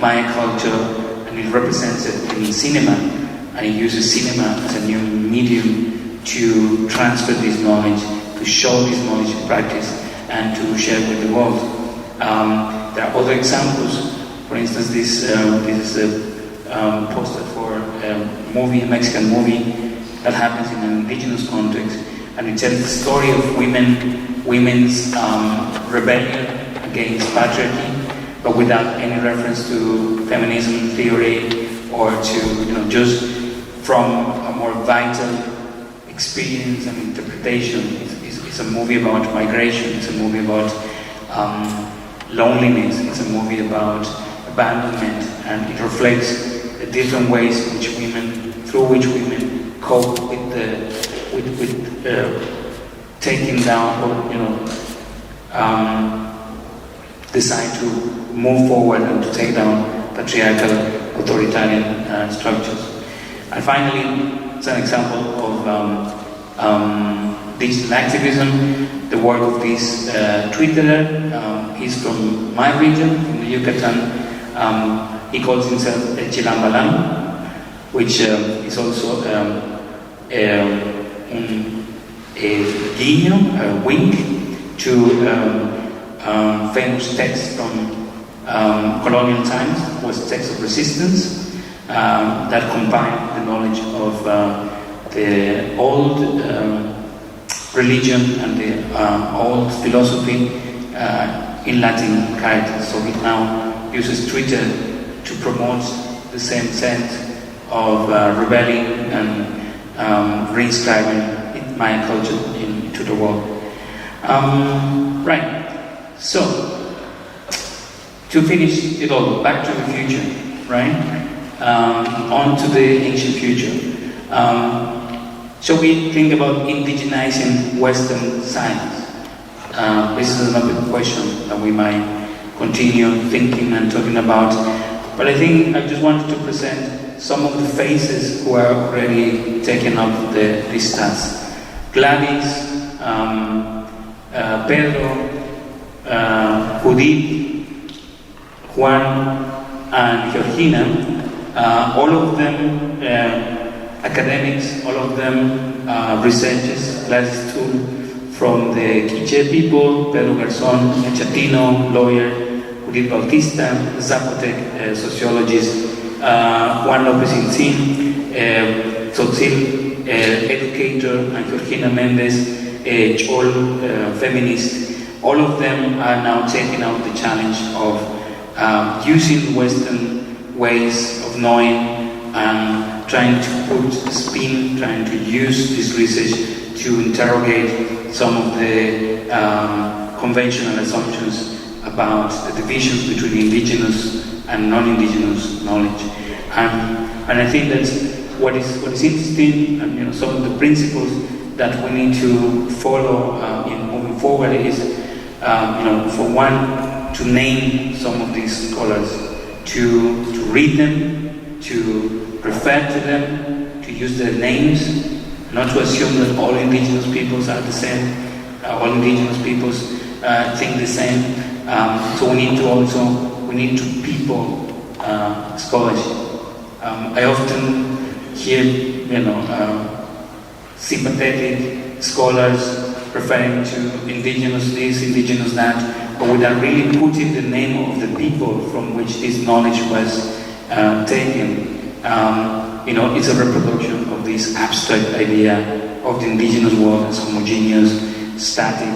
Mayan culture, and it represents it in cinema, and it uses cinema as a new medium to transfer this knowledge, to show this knowledge in practice, and to share with the world. There are other examples. For instance, this is a poster for a movie, a Mexican movie that happens in an indigenous context, and it tells the story of women's rebellion against patriarchy, but without any reference to feminism theory or to, just from a more vital experience and interpretation. It's a movie about migration, it's a movie about loneliness, it's a movie about abandonment, and it reflects the different ways through which women cope with taking down or, decide to move forward and to take down patriarchal authoritarian structures. And finally, it's an example of digital activism, the work of this Twitterer. He's from my region, from the Yucatan. He calls himself Chilambalam, which is also a guiño, a wink to famous text from colonial times, was text of resistance that combined the knowledge of the old religion and the old philosophy in Latin characters. So he now uses Twitter to promote the same sense of rebelling and reinscribing Mayan culture into the world. Right. So, to finish it all, back to the future, right? On to the ancient future. So we think about indigenizing Western science. This is another question that we might continue thinking and talking about. But I think I just wanted to present some of the faces who are already taking up this task. Gladys, Pedro, Judith, Juan, and Georgina, all of them academics, all of them researchers. Gladys too, from the Quiche people, Pedro Garzón, Chatino, lawyer, Judith Bautista, Zapotec, sociologist, Juan Lopez Incin, Tzotzil, educator, and Georgina Mendez, all feminist. All of them are now taking out the challenge of using Western ways of knowing and trying to put spin, trying to use this research to interrogate some of the conventional assumptions about the divisions between indigenous and non-indigenous knowledge. And I think that what is interesting, and some of the principles that we need to follow in moving forward is, for one, to name some of these scholars, to read them, to refer to them, to use their names, not to assume that all indigenous peoples are the same, all indigenous peoples think the same. So we need to people scholarship. I often hear, sympathetic scholars referring to indigenous this, indigenous that, but without really putting the name of the people from which this knowledge was taken. It's a reproduction of this abstract idea of the indigenous world as homogeneous, static,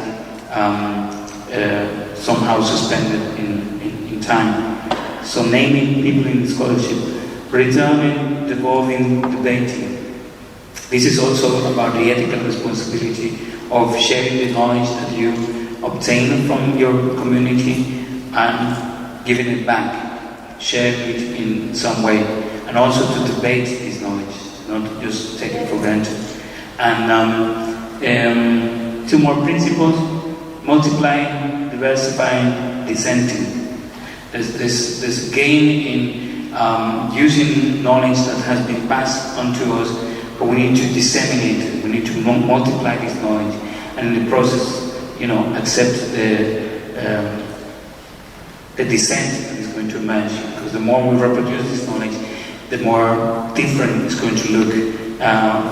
somehow suspended in time. So naming people in scholarship, returning, devolving, debating. This is also about the ethical responsibility of sharing the knowledge that you obtain from your community and giving it back, sharing it in some way, and also to debate this knowledge, not just take it for granted. And two more principles: multiplying, diversifying, dissenting. There's gain in using knowledge that has been passed on to us, but we need to disseminate it. We need to multiply this knowledge, and in the process, accept the dissent that is going to emerge. Because the more we reproduce this knowledge, the more different it's going to look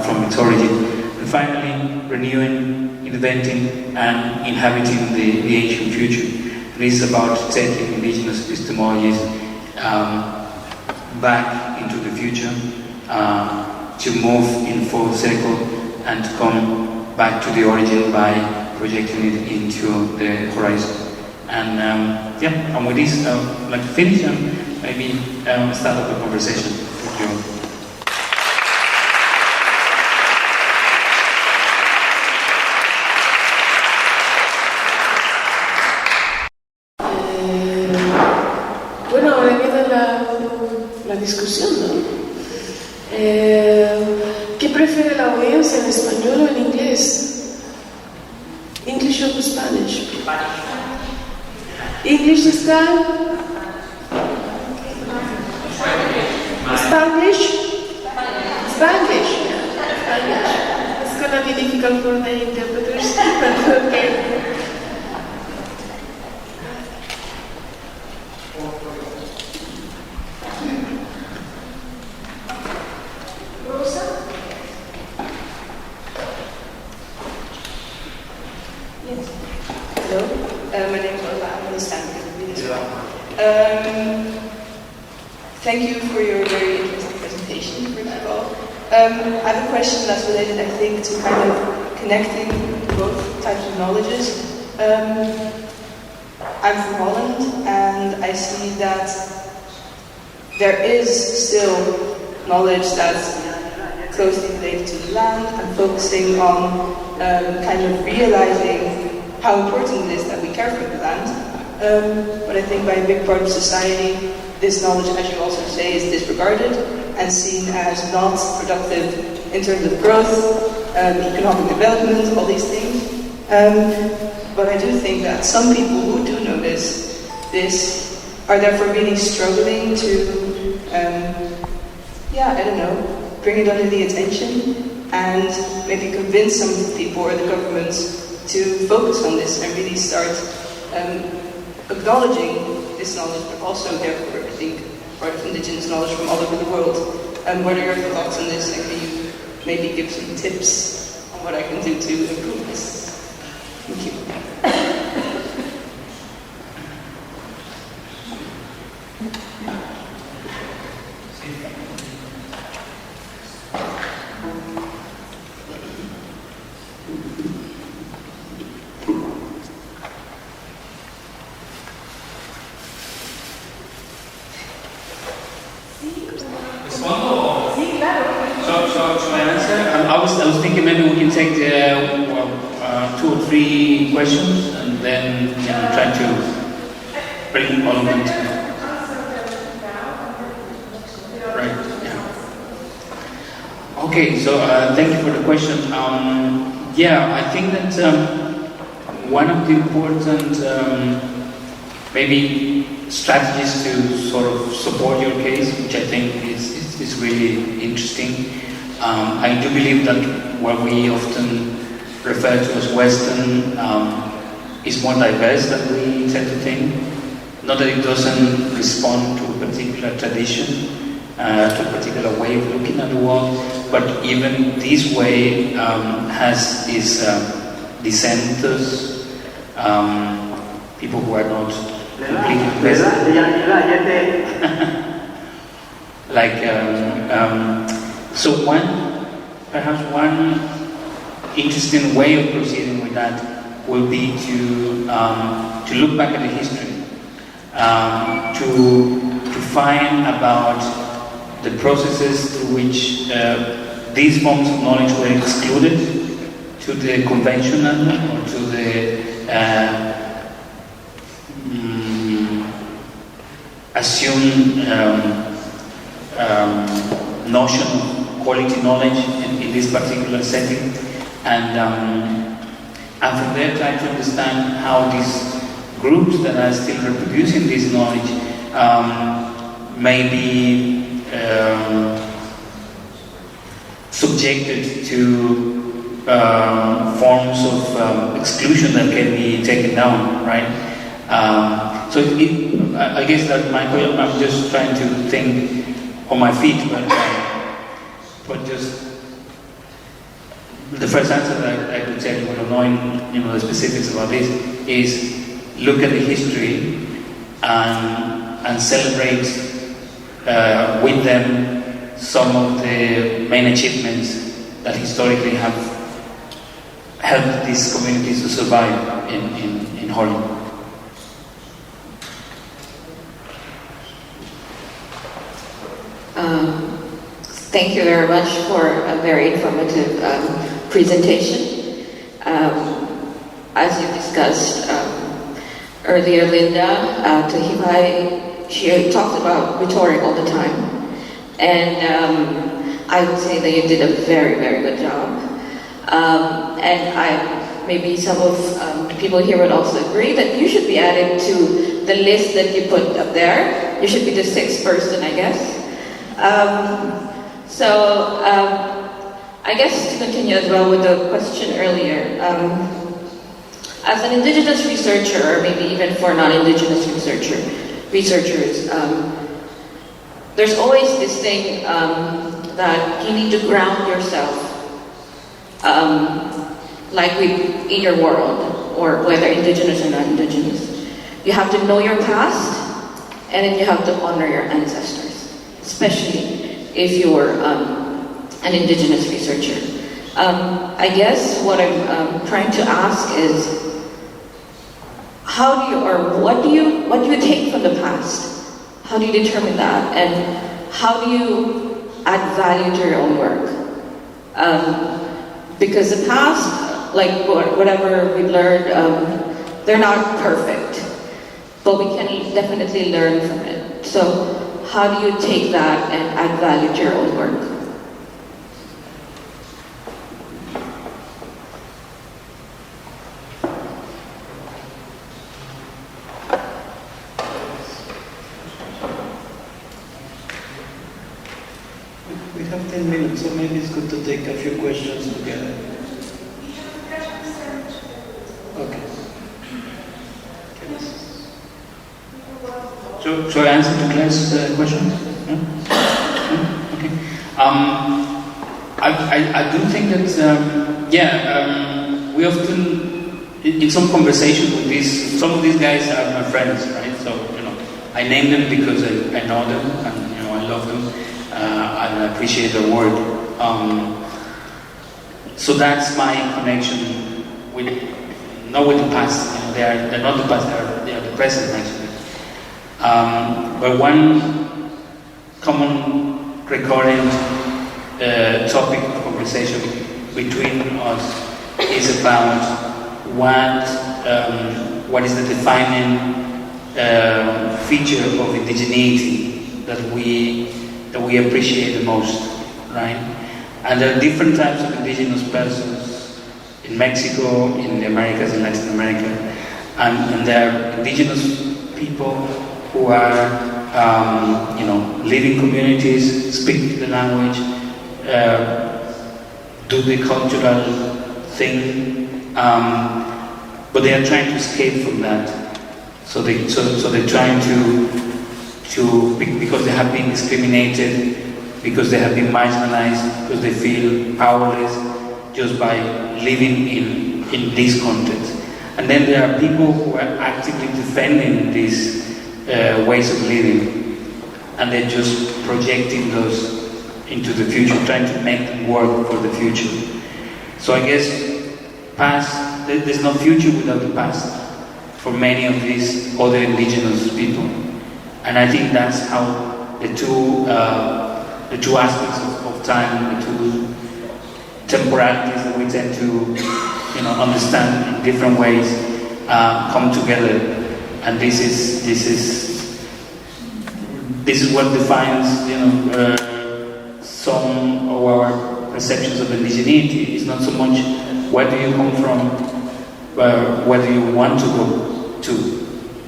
from its origin. And finally, renewing, inventing, and inhabiting the ancient future. This is about taking indigenous epistemologies back into the future, to move in full circle and to come back to the origin by projecting it into the horizon. And with this, I'd like to finish and maybe start up a conversation. Thank you. Bueno, ahora queda la discusión, ¿no? ¿Qué prefiere la audiencia, en español o en inglés? English or Spanish? English this time? Spanish? Spanish. It's gonna be difficult for the interpreters, but okay. My name is Rosa. I'm going to stand with you as well. Thank you for your very interesting presentation, first of all. I have a question that's related, I think, to kind of connecting both types of knowledges. I'm from Holland, and I see that there is still knowledge that's closely related to the land and focusing on kind of realizing how important it is that we care for the land. But I think by a big part of society, this knowledge, as you also say, is disregarded and seen as not productive in terms of growth, economic development, all these things. but I do think that some people who do notice this are therefore really struggling to, I don't know, bring it under the attention and maybe convince some of the people or the governments to focus on this and really start acknowledging this knowledge, but also therefore, I think, part of indigenous knowledge from all over the world. What are your thoughts on this, and can you maybe give some tips on what I can do to improve this? Thank you. So I answer? I was thinking maybe we can take 2 or 3 questions and then try to bring all of them together. Right. Yeah. Okay. So thank you for the question. I think that one of the important maybe strategies to sort of support your case, which I think is really interesting. I do believe that what we often refer to as Western is more diverse than we tend to think. Not that it doesn't respond to a particular tradition, to a particular way of looking at the world, but even this way has its dissenters, people who are not completely Western. So perhaps one interesting way of proceeding with that will be to look back at the history, to find about the processes through which these forms of knowledge were excluded to the conventional or to the assumed notion of quality knowledge in this particular setting, and from there try to understand how these groups that are still reproducing this knowledge may be subjected to forms of exclusion that can be taken down, right? I guess that I'm just trying to think on my feet, but just the first answer that I could tell you, without knowing the specifics about this, is look at the history and celebrate with them some of the main achievements that historically have helped these communities to survive in Holland. Thank you very much for a very informative presentation. As you discussed earlier, Linda, Tahivai, she talked about rhetoric all the time. And I would say that you did a very, very good job. And maybe some of the people here would also agree that you should be added to the list that you put up there. You should be the 6th person, I guess. I guess to continue as well with the question earlier, as an Indigenous researcher, or maybe even for non-Indigenous researchers, there's always this thing that you need to ground yourself, in your world, or whether Indigenous or non-Indigenous. You have to know your past, and then you have to honor your ancestors, especially if you're an Indigenous researcher. I guess what I'm trying to ask is, what do you take from the past? How do you determine that? And how do you add value to your own work? Because the past, whatever we learned, they're not perfect, but we can definitely learn from it. So how do you take that and add value to your own work? maybe it's good to take a few questions together. Okay. So I answer to Claire's question? Yeah? Yeah? Okay. I do think that, we often, in some conversation with some of these guys are my friends, right? So, I name them because I know them and, I love them and I appreciate their work. So that's my connection not with the past. They're not the past, they are the present, actually. But one common recurrent topic of conversation between us is about what is the defining feature of indigeneity that we appreciate the most, right? And there are different types of indigenous persons in Mexico, in the Americas, in Latin America, and there are indigenous people who are, live in communities, speak the language, do the cultural thing, but they are trying to escape from that. So they're trying to because they have been discriminated, because they have been marginalized, because they feel powerless just by living in this context. And then there are people who are actively defending these ways of living, and they're just projecting those into the future, trying to make them work for the future. So I guess there's no future without the past for many of these other indigenous people. And I think that's how the two aspects of time, the two temporalities that we tend to understand in different ways come together. And this is what defines some of our perceptions of indigeneity. It's not so much where do you come from, but where do you want to go to,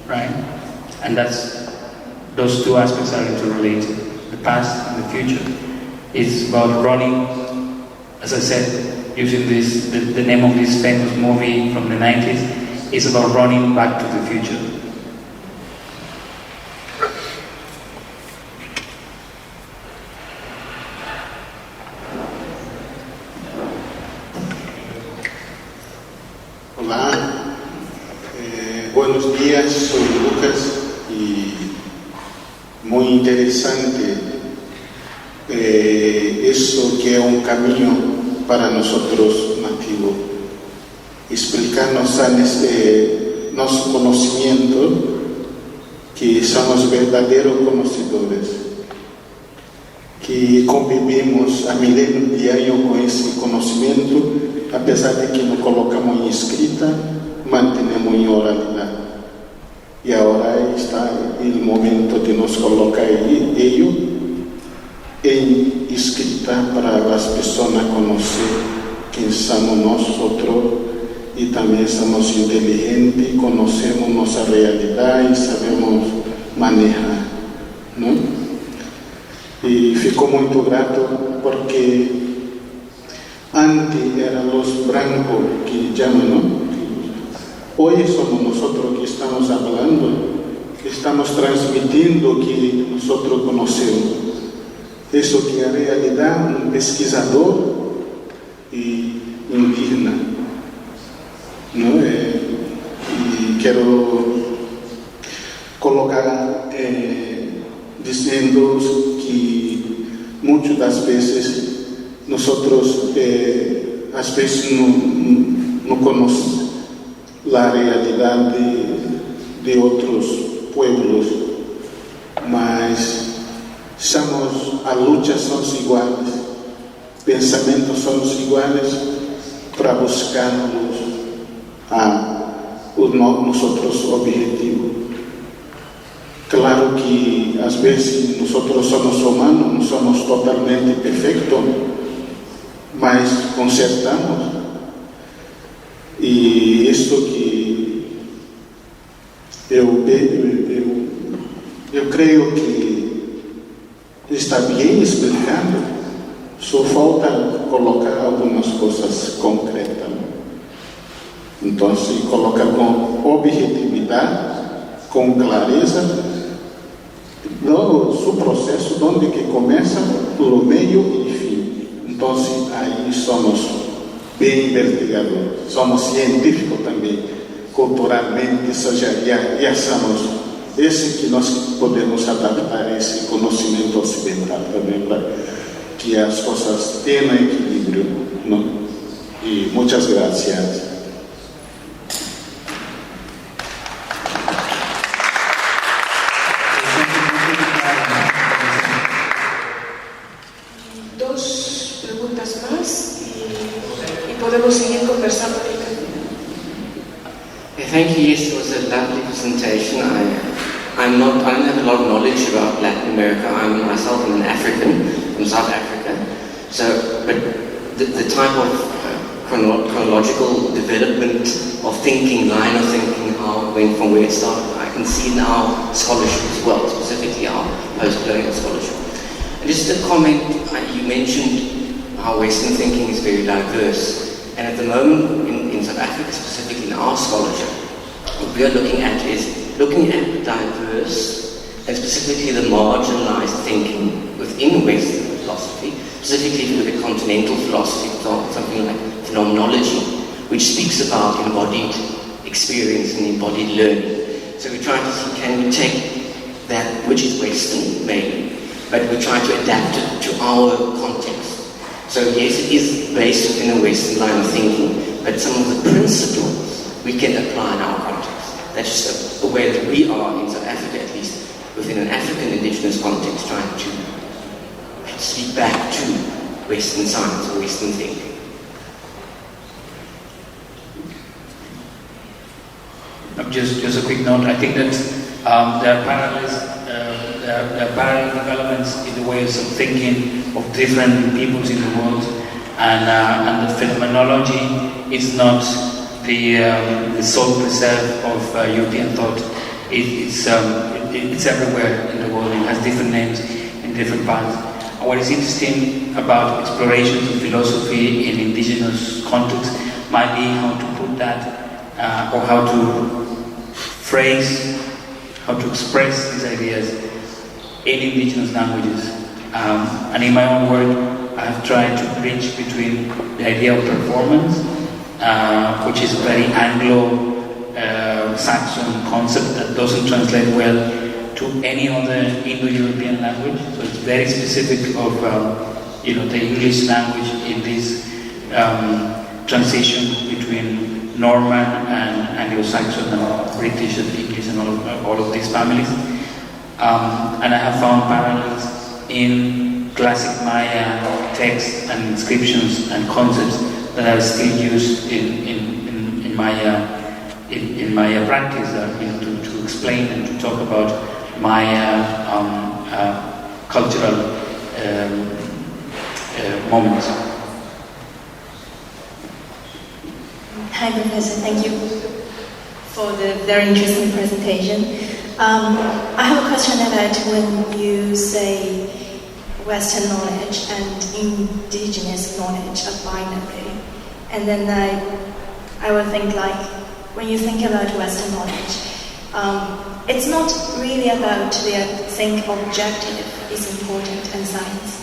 right? And those two aspects are interrelated, the past and the future. It's about running, as I said, using the name of this famous movie from the 90s, it's about running back to the future. Olá, buenos días, soy Lucas y muy interesante eso que es un camino para nosotros nativos, explicarnos nuestro conocimiento, que somos verdaderos conocedores, que convivimos a milenios de años con ese conocimiento, a pesar de que no colocamos en escrita, mantenemos en oralidad. Y ahora está el momento de nos colocar ello en escrita para las personas conocer quién somos nosotros y también somos inteligentes, conocemos nuestra realidad y sabemos manejar, ¿no? Y fico muy grato porque antes eran los blancos que llaman, ¿no? Hoy somos nosotros que estamos hablando, estamos transmitiendo que nosotros conocemos. Eso que en realidad un pesquisador y indígena, ¿no? Y quiero colocar diciendo que muchas de las veces nosotros a veces no conocemos la realidad de otros pueblos, mas a lucha son iguales, pensamientos son iguales para buscarnos nosotros objetivos. Claro que a veces nosotros somos humanos, no somos totalmente perfectos, mas consertamos. E isso que eu creio que está bem explicado Só falta colocar algumas coisas concretas, né? Então, se coloca com objetividade, com clareza, o processo onde que começa, pelo meio e fim. Então, aí somos bem investigadores, somos científicos também, culturalmente, já somos esse que nós podemos adaptar esse conhecimento ocidental também para que as coisas tenham equilíbrio, não? E muitas graças. Dos preguntas más y podemos seguir conversando. Thank you. Yes, it was a lovely presentation. I don't have a lot of knowledge about Latin America. I'm myself an African from South Africa. But the type of chronological development of thinking, line of thinking, how it went from where it started, I can see in our scholarship as well, specifically our post-colonial scholarship. And just a comment, you mentioned how Western thinking is very diverse. And at the moment, in South Africa, specifically in our scholarship, what we are looking at is looking at the diverse and specifically the marginalized thinking within Western philosophy. Specifically, if you look at continental philosophy, for example, something like phenomenology, which speaks about embodied experience and embodied learning. So we're trying to see, can we take that which is Western, maybe, but we're trying to adapt it to our context. So yes, it is based within a Western line of thinking, but some of the principles we can apply in our context. That's just a way that we are in South Africa, at least, within an African indigenous context, trying to speak back to Western science or Western thinking. Just a quick note. I think that there are parallel developments in the ways of thinking of different peoples in the world, and the phenomenology is not the sole preserve of European thought. It's everywhere in the world. It has different names in different parts. And what is interesting about explorations of philosophy in indigenous contexts might be how to put that, or how to phrase, how to express these ideas in indigenous languages. And in my own work, I have tried to bridge between the idea of performance, which is a very Anglo-Saxon concept that doesn't translate well to any other Indo-European language. So it's very specific of the English language in this transition between Norman and Anglo-Saxon and British and English and all of these families. And I have found parallels in classic Maya texts and inscriptions and concepts that are still used in Maya practice, to explain and to talk about Maya cultural moments. Hi, Professor. Thank you for the very interesting presentation. I have a question about when you say Western knowledge and indigenous knowledge are binary, and then I would think like when you think about Western knowledge, it's not really about the think objective is important in science,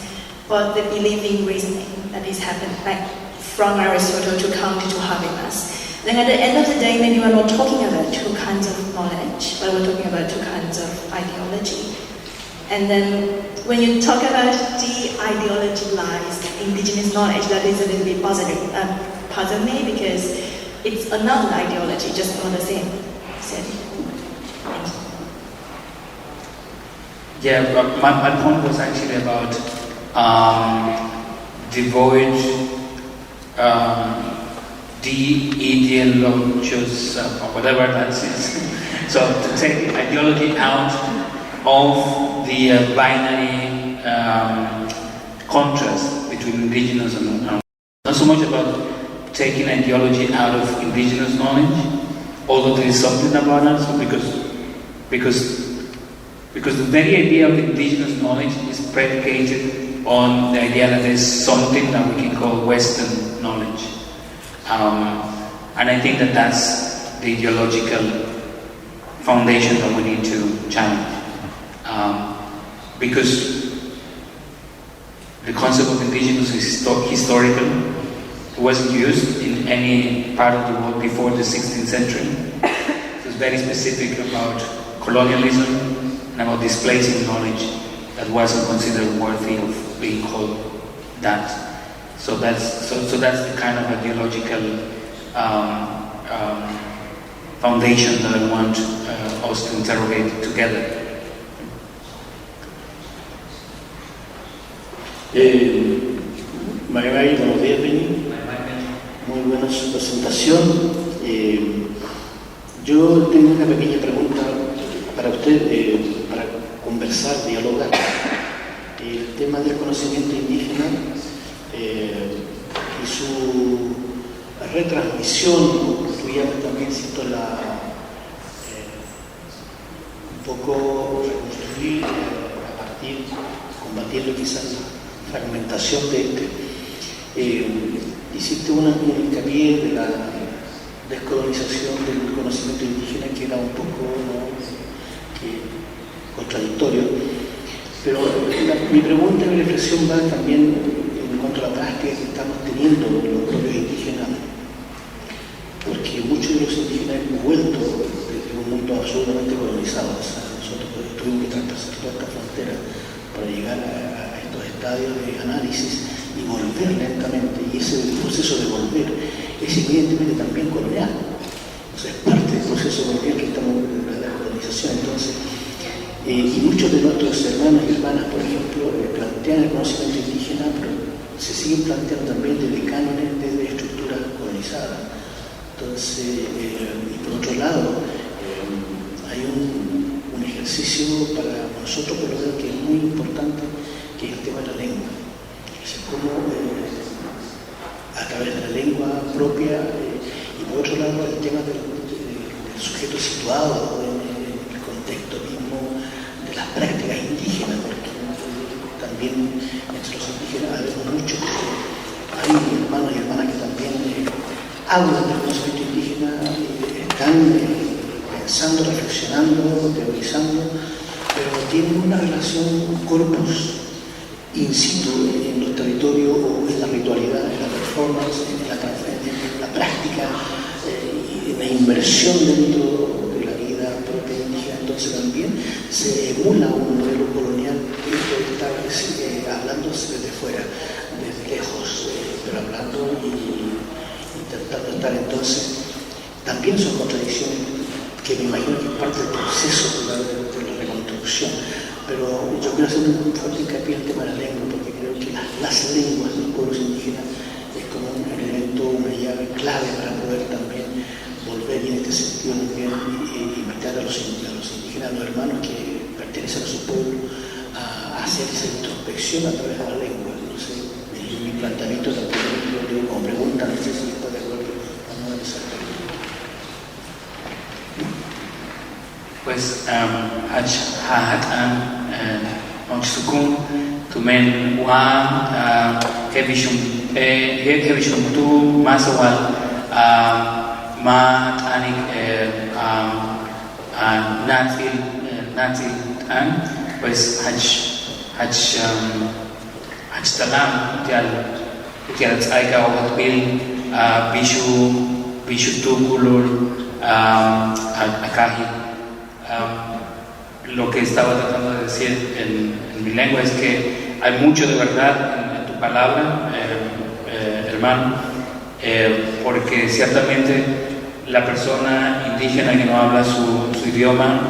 but the believing reasoning that is happening, like from Aristotle to Kant to Habermas. Then at the end of the day, maybe we're not talking about two kinds of knowledge, but we're talking about two kinds of ideology. And then when you talk about de-ideologized indigenous knowledge, that is a little bit puzzling me, because it's another ideology, just not the same. Yeah, but my point was actually about devoid, de-ideologious, or whatever that is. So to take ideology out of the binary contrast between indigenous and not so much about taking ideology out of indigenous knowledge, although there is something about that. So because the very idea of indigenous knowledge is predicated on the idea that there's something that we can call Western knowledge. And I think that that's the ideological foundation that we need to challenge. Because the concept of indigenous is historical. It wasn't used in any part of the world before the 16th century. It was very specific about colonialism and about displacing knowledge that wasn't considered worthy of being called that. So that's the kind of ideological foundation that I want us to interrogate together. Marimari, buenos días, Benny. Muy buena su presentación. Yo tengo una pequeña pregunta para usted, para conversar, dialogar. El tema del conocimiento indígena y su retransmisión, incluyendo también, siento un poco reconstruir a partir, combatiendo quizás la fragmentación de hiciste un hincapié de la descolonización del conocimiento indígena que era un poco contradictorio, pero mi pregunta y mi reflexión va también en cuanto a la práctica que estamos teniendo los propios indígenas, porque muchos de los indígenas hemos vuelto desde un mundo absolutamente colonizado. O sea, nosotros tuvimos que traspasar toda esta frontera para llegar a estos estadios de análisis y volver lentamente, y ese proceso de volver es evidentemente también colonial, o sea, es parte del proceso colonial que estamos en la colonización. Entonces, y muchos de nuestros hermanos y hermanas, por ejemplo, plantean el conocimiento indígena, pero se siguen planteando también desde cánones, desde estructuras colonizadas. Entonces, y por otro lado, hay un ejercicio para nosotros, por lo menos, que es muy importante, que es el tema de la lengua. Es cómo a través de la lengua propia y por otro lado el tema del sujeto situado en el contexto mismo de las prácticas indígenas, porque también entre los indígenas hay muchos, hay hermanos y hermanas que también hablan del conocimiento indígena, están pensando, reflexionando, teorizando, pero tienen una relación corpus in situ en los territorios o en la ritualidad, en la performance, en la práctica y en la inversión dentro de la vida propia indígena. Entonces también se emula un modelo colonial que está hablándose desde fuera, desde lejos, pero hablando y intentando estar. Entonces también son contradicciones que me imagino que es parte del proceso de la reconstrucción. Pero yo quiero hacer un fuerte hincapié en el tema de la lengua, porque creo que las lenguas de los pueblos indígenas es como un elemento, una llave clave para poder también volver y en este sentido también invitar a los indígenas, a los hermanos que pertenecen a su pueblo, a hacer esa introspección a través de la lengua. No sé, mi planteamiento también lo digo como pregunta, no sé si está de acuerdo o no en esa pregunta. Pues Sukun, Tumen Wan, Hevishun Tu, Masawal, Ma Tanik, Natil An, pues Talam, Utial Tsaika, Obatbil, Bishu Tu Kulur, Akahi. Lo que estaba tratando de decir en mi lengua es que hay mucho de verdad en tu palabra, hermano, porque ciertamente la persona indígena que no habla su idioma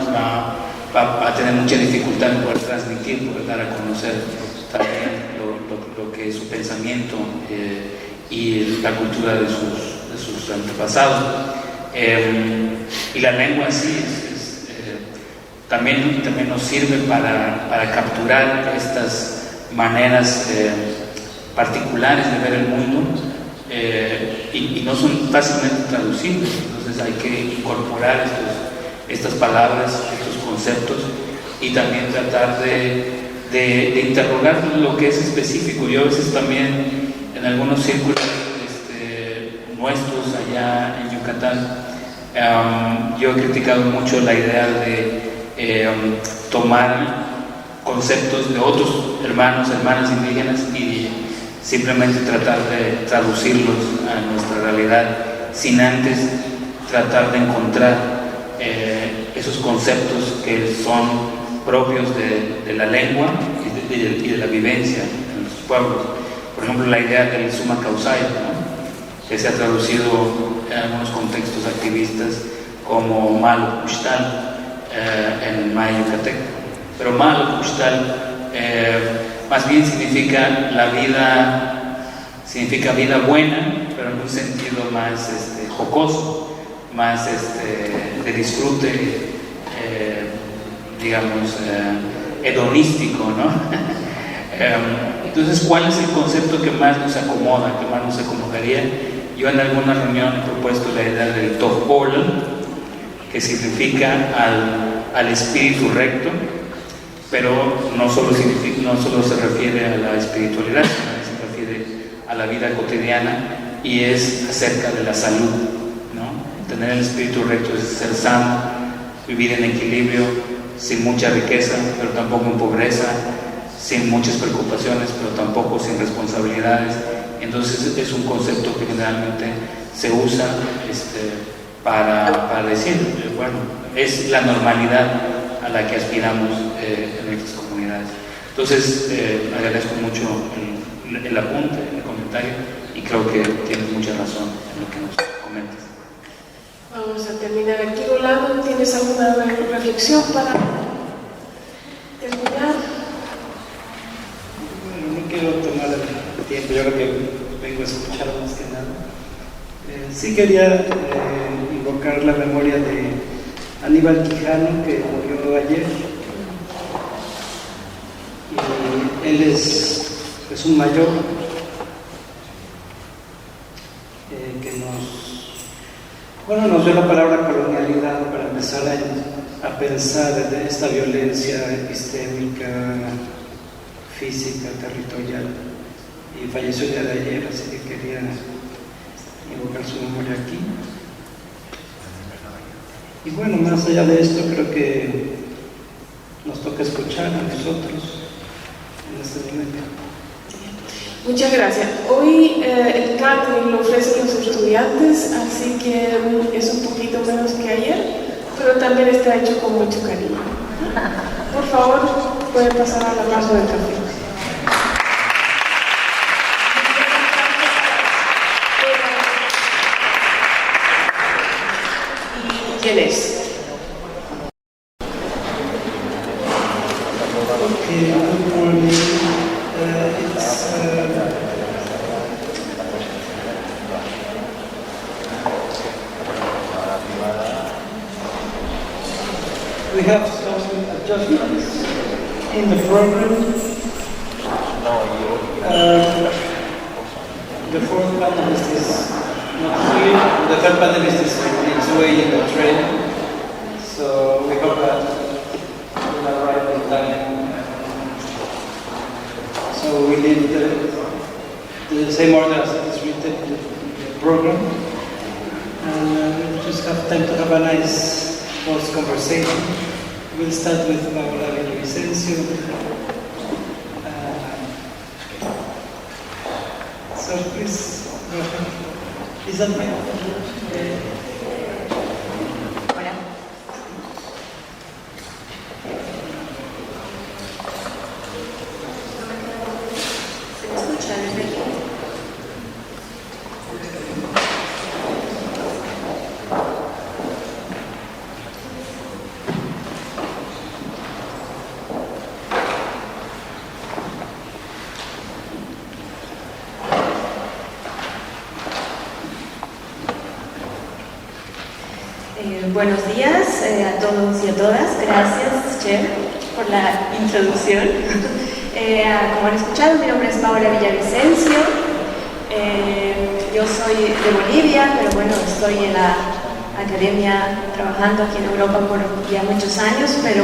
va a tener mucha dificultad en poder transmitir, poder dar a conocer también lo que es su pensamiento y la cultura de sus antepasados. Y la lengua sí también nos sirve para capturar estas maneras particulares de ver el mundo y no son fácilmente traducibles. Entonces hay que incorporar estas palabras, estos conceptos y también tratar de de interrogar lo que es específico. Yo a veces también en algunos círculos nuestros allá en Yucatán, yo he criticado mucho la idea de tomar conceptos de otros hermanas indígenas y simplemente tratar de traducirlos a nuestra realidad sin antes tratar de encontrar esos conceptos que son propios de la lengua y de la vivencia en los pueblos. Por ejemplo, la idea del summa causale, ¿no?, que se ha traducido en algunos contextos activistas como malo pushtal en maya yucateco. Pero malo pushtal más bien significa vida buena, pero en un sentido más jocoso, más de disfrute, digamos, hedonístico, ¿no? Entonces, ¿cuál es el concepto que más nos acomoda, que más nos acomodaría? Yo en alguna reunión he propuesto la idea del Tohol, que significa al espíritu recto, pero no solo se refiere a la espiritualidad, sino se refiere a la vida cotidiana, y es acerca de la salud, ¿no? Tener el espíritu recto es ser sano, vivir en equilibrio, sin mucha riqueza, pero tampoco en pobreza, sin muchas preocupaciones, pero tampoco sin responsabilidades. Entonces es un concepto que generalmente se usa para decir, bueno, es la normalidad a la que aspiramos en nuestras comunidades. Entonces agradezco mucho el apunte, el comentario, y creo que tienes mucha razón en lo que nos comentas. Vamos a terminar aquí. Rolando, ¿tienes alguna reflexión para terminar? Bueno, no quiero tomar el tiempo, yo creo que vengo a escuchar más que nada. Sí quería invocar la memoria de Aníbal Quijano, que murió ayer. Y él es un mayor que nos dio la palabra colonialidad para empezar a pensar de esta violencia epistémica, física, territorial, y falleció el día de ayer, así que quería invocar su memoria aquí. Y bueno, más allá de esto, creo que nos toca escuchar a nosotros en este momento. Muchas gracias. Hoy el catering lo ofrecen los estudiantes, así que es un poquito menos que ayer, pero también está hecho con mucho cariño. Por favor, pueden pasar a la mesa del café. ¿Y quién es? Good morning. We have some adjustments in the program. The fourth panelist is not here. The third panelist is on its way in the train. So we hope that we'll arrive in time. So we need the same order as it is written in the program. And we just have time to have a nice post conversation. We'll start with Paola Villavicencio. So please go ahead. Is that me? Hola. ¿Se me escucha desde aquí? Buenos días a todos y a todas. Gracias, Cher, por la introducción. Como han escuchado, mi nombre es Paola Villavicencio. Yo soy de Bolivia, pero bueno, estoy en la academia trabajando aquí en Europa por ya muchos años, pero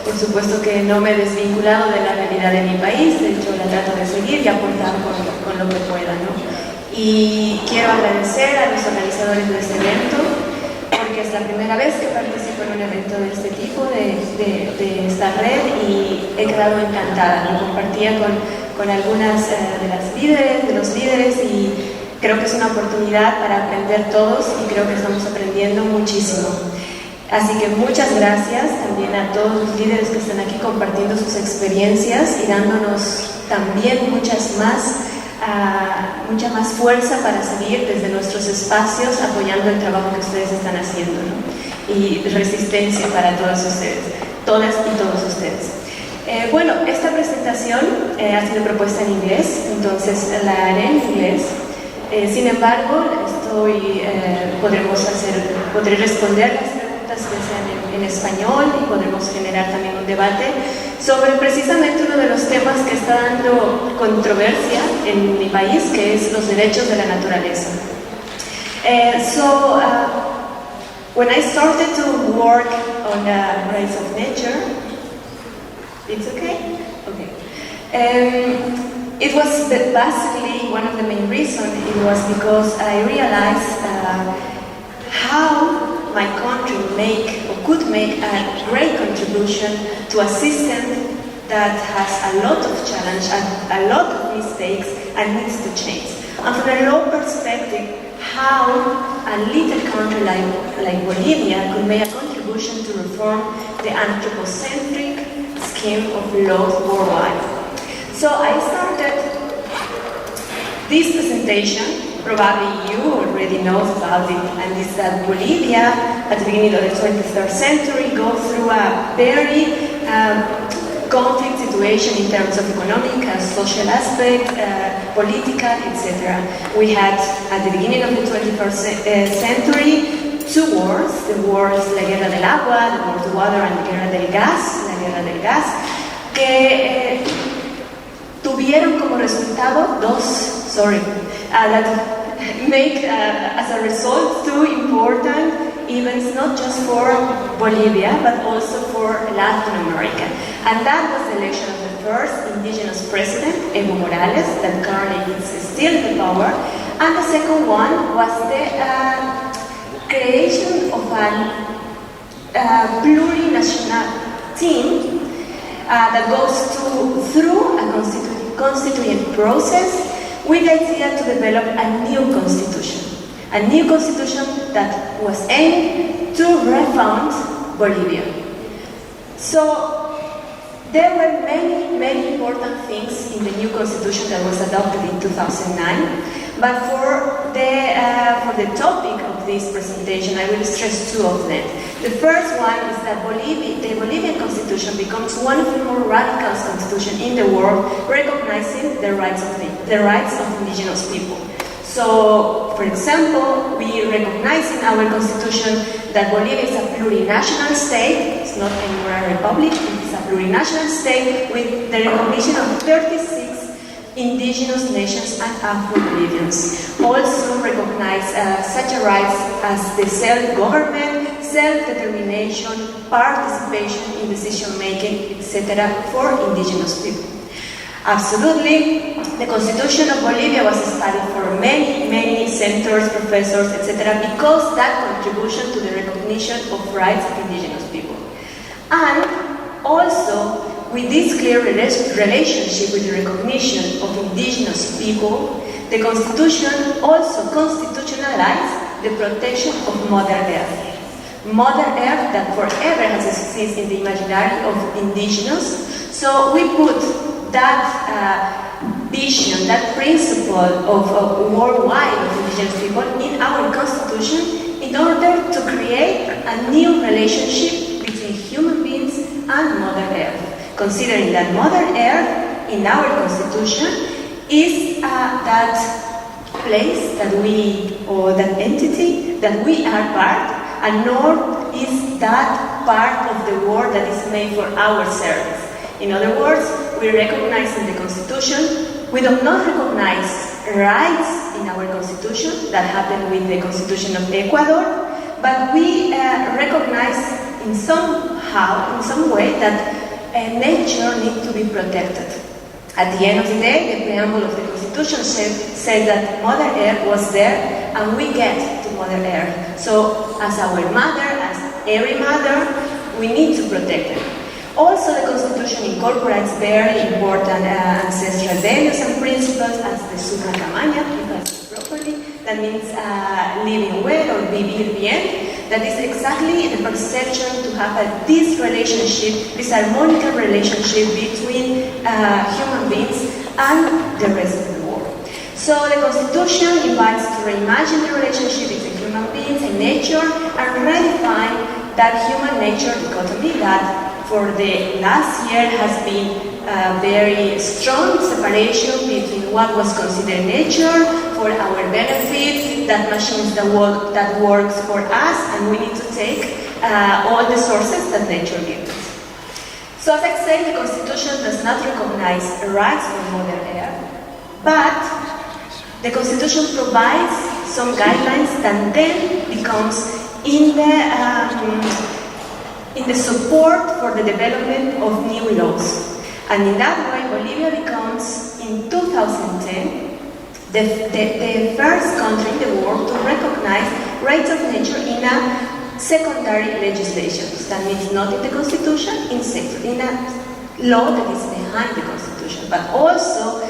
Por supuesto que no me he desvinculado de la realidad de mi país, de hecho la trato de seguir y aportar con lo que pueda, ¿no? Y quiero agradecer a los organizadores de este evento, porque es la primera vez que participo en un evento de este tipo, de esta red, y he quedado encantada. Lo compartía con algunas de los líderes, y creo que es una oportunidad para aprender todos, y creo que estamos aprendiendo muchísimo. Así que muchas gracias también a todos los líderes que están aquí compartiendo sus experiencias y dándonos también mucha más fuerza para seguir desde nuestros espacios apoyando el trabajo que ustedes están haciendo, ¿no? Y resistencia para todas ustedes, todas y todos ustedes. Bueno, esta presentación ha sido propuesta en inglés, entonces la haré en inglés. Sin embargo, podré responder las preguntas que sean en español, y podremos generar también un debate sobre precisamente uno de los temas que está dando controversia en mi país, que es los derechos de la naturaleza. When I started to work on the rights of nature, it's okay? Okay. It was basically one of the main reasons. It was because I realized how my country could make a great contribution to a system that has a lot of challenge and a lot of mistakes and needs to change. And from a law perspective, how a little country like Bolivia could make a contribution to reform the anthropocentric scheme of laws worldwide. So I started this presentation. Probably you already know about it, and it's that Bolivia, at the beginning of the 23rd century, goes through a very conflict situation in terms of economic and social aspect, political, etc. We had, at the beginning of the 21st century, two wars. The wars, la Guerra del Agua, the War of Water, and the Guerra del Gas, la Guerra del Gas, que tuvieron como resultado that make as a result two important events, not just for Bolivia but also for Latin America, and that was the election of the first indigenous president, Evo Morales, that currently is still in the power, and the second one was the creation of a plurinational team that goes through a constituent process with the idea to develop a new constitution that was aimed to refound Bolivia. So there were many important things in the new constitution that was adopted in 2009, but for the topic of this presentation, I will stress two of them. The first one is that the Bolivian constitution becomes one of the more radical constitutions in the world, recognizing the rights of indigenous people. So, for example, we recognize in our constitution that Bolivia is a plurinational state. It's not anymore a republic, it's a plurinational state with the recognition of 36 indigenous nations and Afro-Bolivians. Also recognize such rights as the self-government, self-determination, participation in decision-making, etc. for indigenous people. Absolutely, the Constitution of Bolivia was studied for many senators, professors, etc. because that contribution to the recognition of rights of indigenous people. And also, with this clear relationship with the recognition of indigenous people, the Constitution also constitutionalized the protection of Mother Earth. Mother Earth that forever has existed in the imaginary of indigenous. So we put that vision, that principle of worldwide of indigenous people in our Constitution in order to create a new relationship between human beings and Mother Earth, considering that Mother Earth in our Constitution is that place that or that entity that we are part, and nor is that part of the world that is made for our service. In other words, we recognize in the Constitution, we do not recognize rights in our Constitution that happen with the Constitution of Ecuador, but we recognize in some way, that nature needs to be protected. At the end of the day, the preamble of the Constitution said that Mother Earth was there, and we get to Mother Earth. So, as our mother, as every mother, we need to protect her. Also, the Constitution incorporates very important ancestral values and principles as the Suma Kamanya, properly, that means living well or vivir bien. That is exactly the perception to have this relationship, this harmonical relationship between human beings and the rest of the world. So the Constitution invites to reimagine the relationship between human beings and nature and redefine that human-nature dichotomy that for the last year has been a very strong separation between what was considered nature for our benefit, that machines that works for us, and we need to take all the sources that nature gives us. So as I said, the Constitution does not recognize rights for Mother Earth, but the Constitution provides some guidelines that then becomes in the support for the development of new laws. And in that way, Bolivia becomes, in 2010, the first country in the world to recognize rights of nature in a secondary legislation. That means not in the Constitution, in a law that is behind the Constitution. But also,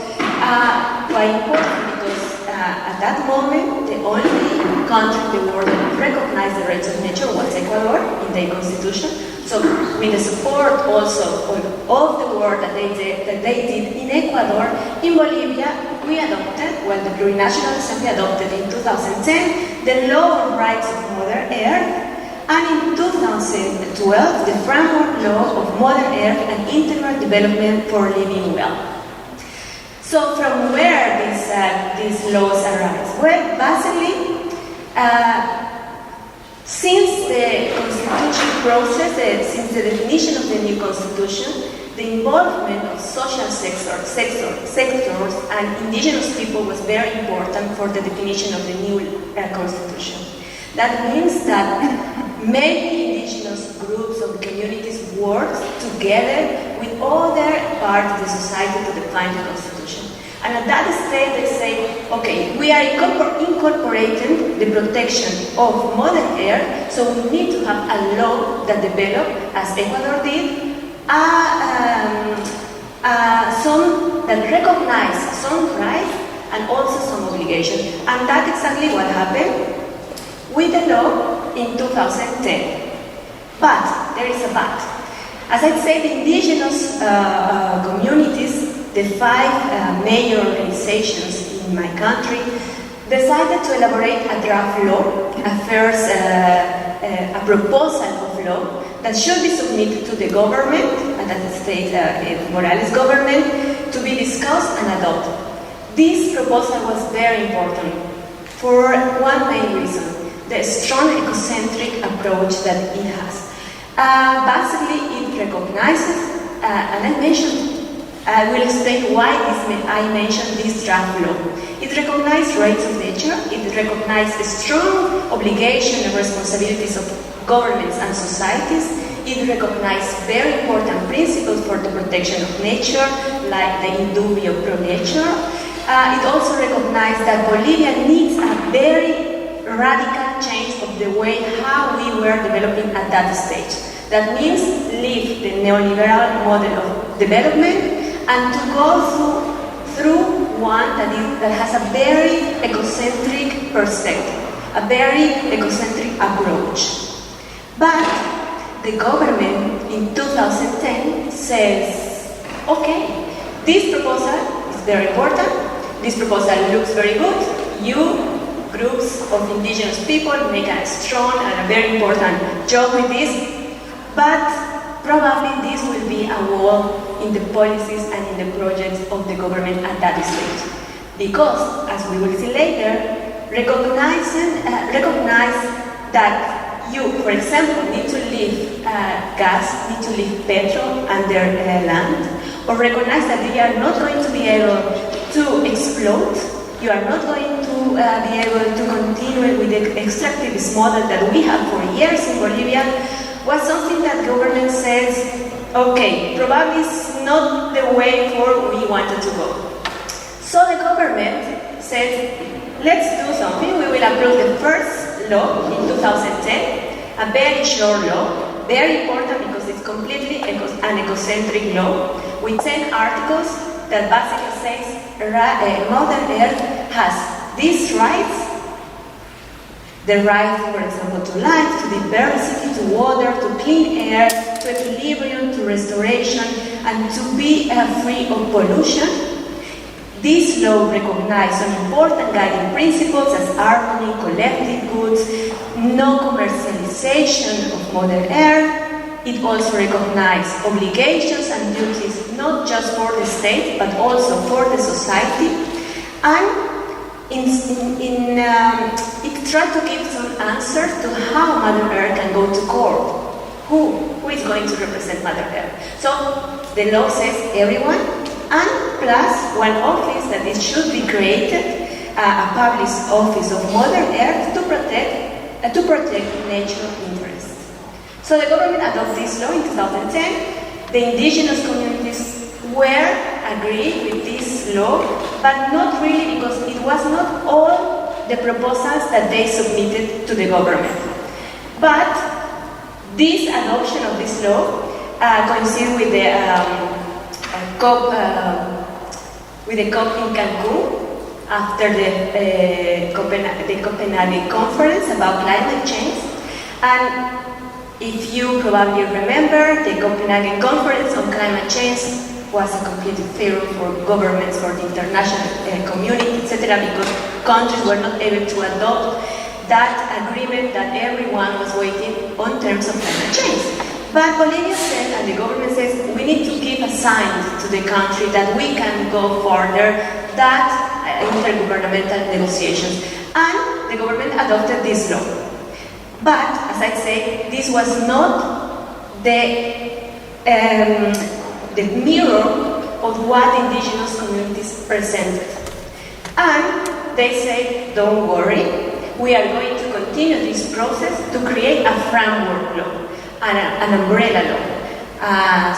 quite important because at that moment, the only country in the world that recognized the rights of nature was Ecuador in their constitution. So, with the support also of the work that they did in Ecuador, in Bolivia, we adopted, the Plurinational Assembly adopted in 2010, the Law on Rights of Mother Earth, and in 2012, the Framework Law of Mother Earth and Integral Development for Living Well. So from where these laws arise? Well, basically, since the constitution process, since the definition of the new constitution, the involvement of social sectors and indigenous people was very important for the definition of the new constitution. That means that many indigenous groups or communities worked together with other parts of the society to define the constitution. And at that stage they say, okay, we are incorporating the protection of Mother Earth, so we need to have a law that developed, as Ecuador did, some that recognize some rights and also some obligations. And that's exactly what happened with the law in 2010. But there is a but. As I said, the indigenous communities, the 5 major organizations in my country, decided to elaborate a draft law, a proposal of law that should be submitted to the government, and that state Morales government, to be discussed and adopted. This proposal was very important for one main reason: the strong ecocentric approach that it has. Basically, it recognizes, and I will explain why I mentioned this draft law. It recognizes rights of nature, it recognizes strong obligation and responsibilities of governments and societies, it recognizes very important principles for the protection of nature, like the indubio pro nature. It also recognizes that Bolivia needs a very radical change of the way how we were developing at that stage. That means leave the neoliberal model of development and to go through one that has a very ecocentric perspective, a very ecocentric approach. But the government in 2010 says, okay, this proposal is very important, this proposal looks very good, you, groups of indigenous people, make a strong and a very important job with this, but probably this will be a wall in the policies and in the projects of the government at that stage. Because, as we will see later, recognize that you, for example, need to leave gas, need to leave petrol under land, or recognize that you are not going to be able to exploit, you are not going to be able to continue with the extractivist model that we have for years in Bolivia. was something that government says, okay, probably it's not the way forward we wanted to go. So the government said, let's do something. We will approve the first law in 2010, a very short law, very important because it's completely an ecocentric law, with 10 articles that basically says Mother Earth has these rights, the right, for example, to life, to diversity, to water, to clean air, to equilibrium, to restoration, and to be free of pollution. This law recognizes some important guiding principles as harmony, collective goods, no commercialization of Mother Earth. It also recognizes obligations and duties not just for the state but also for the society. And it tried to give some answers to how Mother Earth can go to court. Who is going to represent Mother Earth? So the law says everyone, and plus one office that it should be created, a public office of Mother Earth to protect nature interests. So the government adopted this law in 2010. The indigenous communities were agreed with this law, but not really because it was not all the proposals that they submitted to the government. But this adoption of this law coincided with the COP in Cancun after the Copenhagen conference about climate change. And if you probably remember, the Copenhagen conference on climate change was a complete failure for governments, for the international community, etc., because countries were not able to adopt that agreement that everyone was waiting on terms of climate change. But Bolivia said, and the government says, we need to give a sign to the country that we can go further that intergovernmental negotiations. And the government adopted this law. But, as I say, this was not the mirror of what indigenous communities presented. And they say, don't worry, we are going to continue this process to create a framework law, an umbrella law. A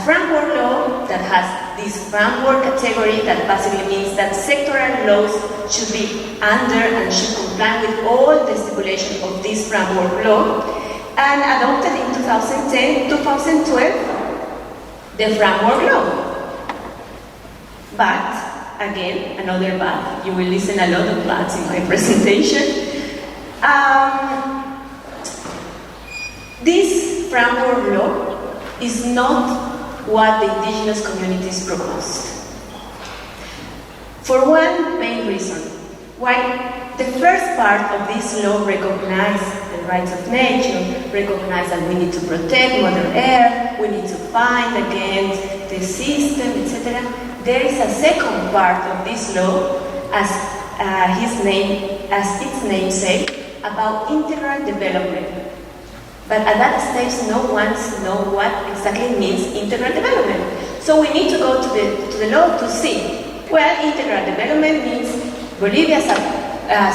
framework law that has this framework category that basically means that sectoral laws should be under and should comply with all the stipulations of this framework law, and adopted in 2010-2012 the framework law. But, again, another but, you will listen a lot of buts in my presentation. This framework law is not what the indigenous communities proposed. For one main reason. While the first part of this law recognizes the rights of nature, recognizes that we need to protect Mother Earth, we need to fight against the system, etc., there is a second part of this law, as its name says, about integral development. But at that stage, no one knows what exactly means integral development. So we need to go to the law to see. Well, integral development means Bolivia as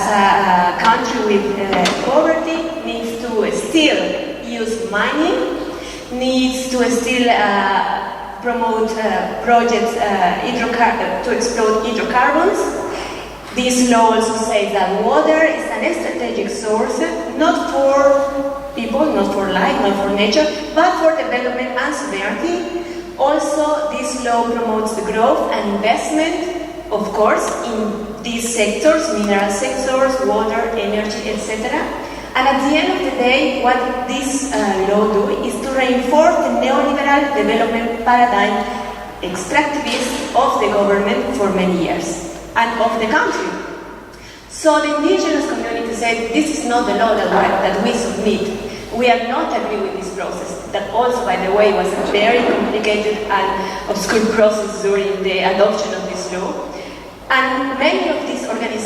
a country with poverty needs to still use mining, needs to still promote projects to exploit hydrocarbons. This law also says that water is an strategic source, not for people, not for life, not for nature, but for development and sovereignty. Also, this law promotes the growth and investment, of course, in these sectors, mineral sectors, water, energy, etc. And at the end of the day, what this law do is to reinforce the neoliberal development paradigm, extractivist of the government for many years, and of the country. So the indigenous community said, this is not the law that we submit. We are not agree with this process, that also, by the way, was a very complicated and obscure process during the adoption of this law. And many of these organizations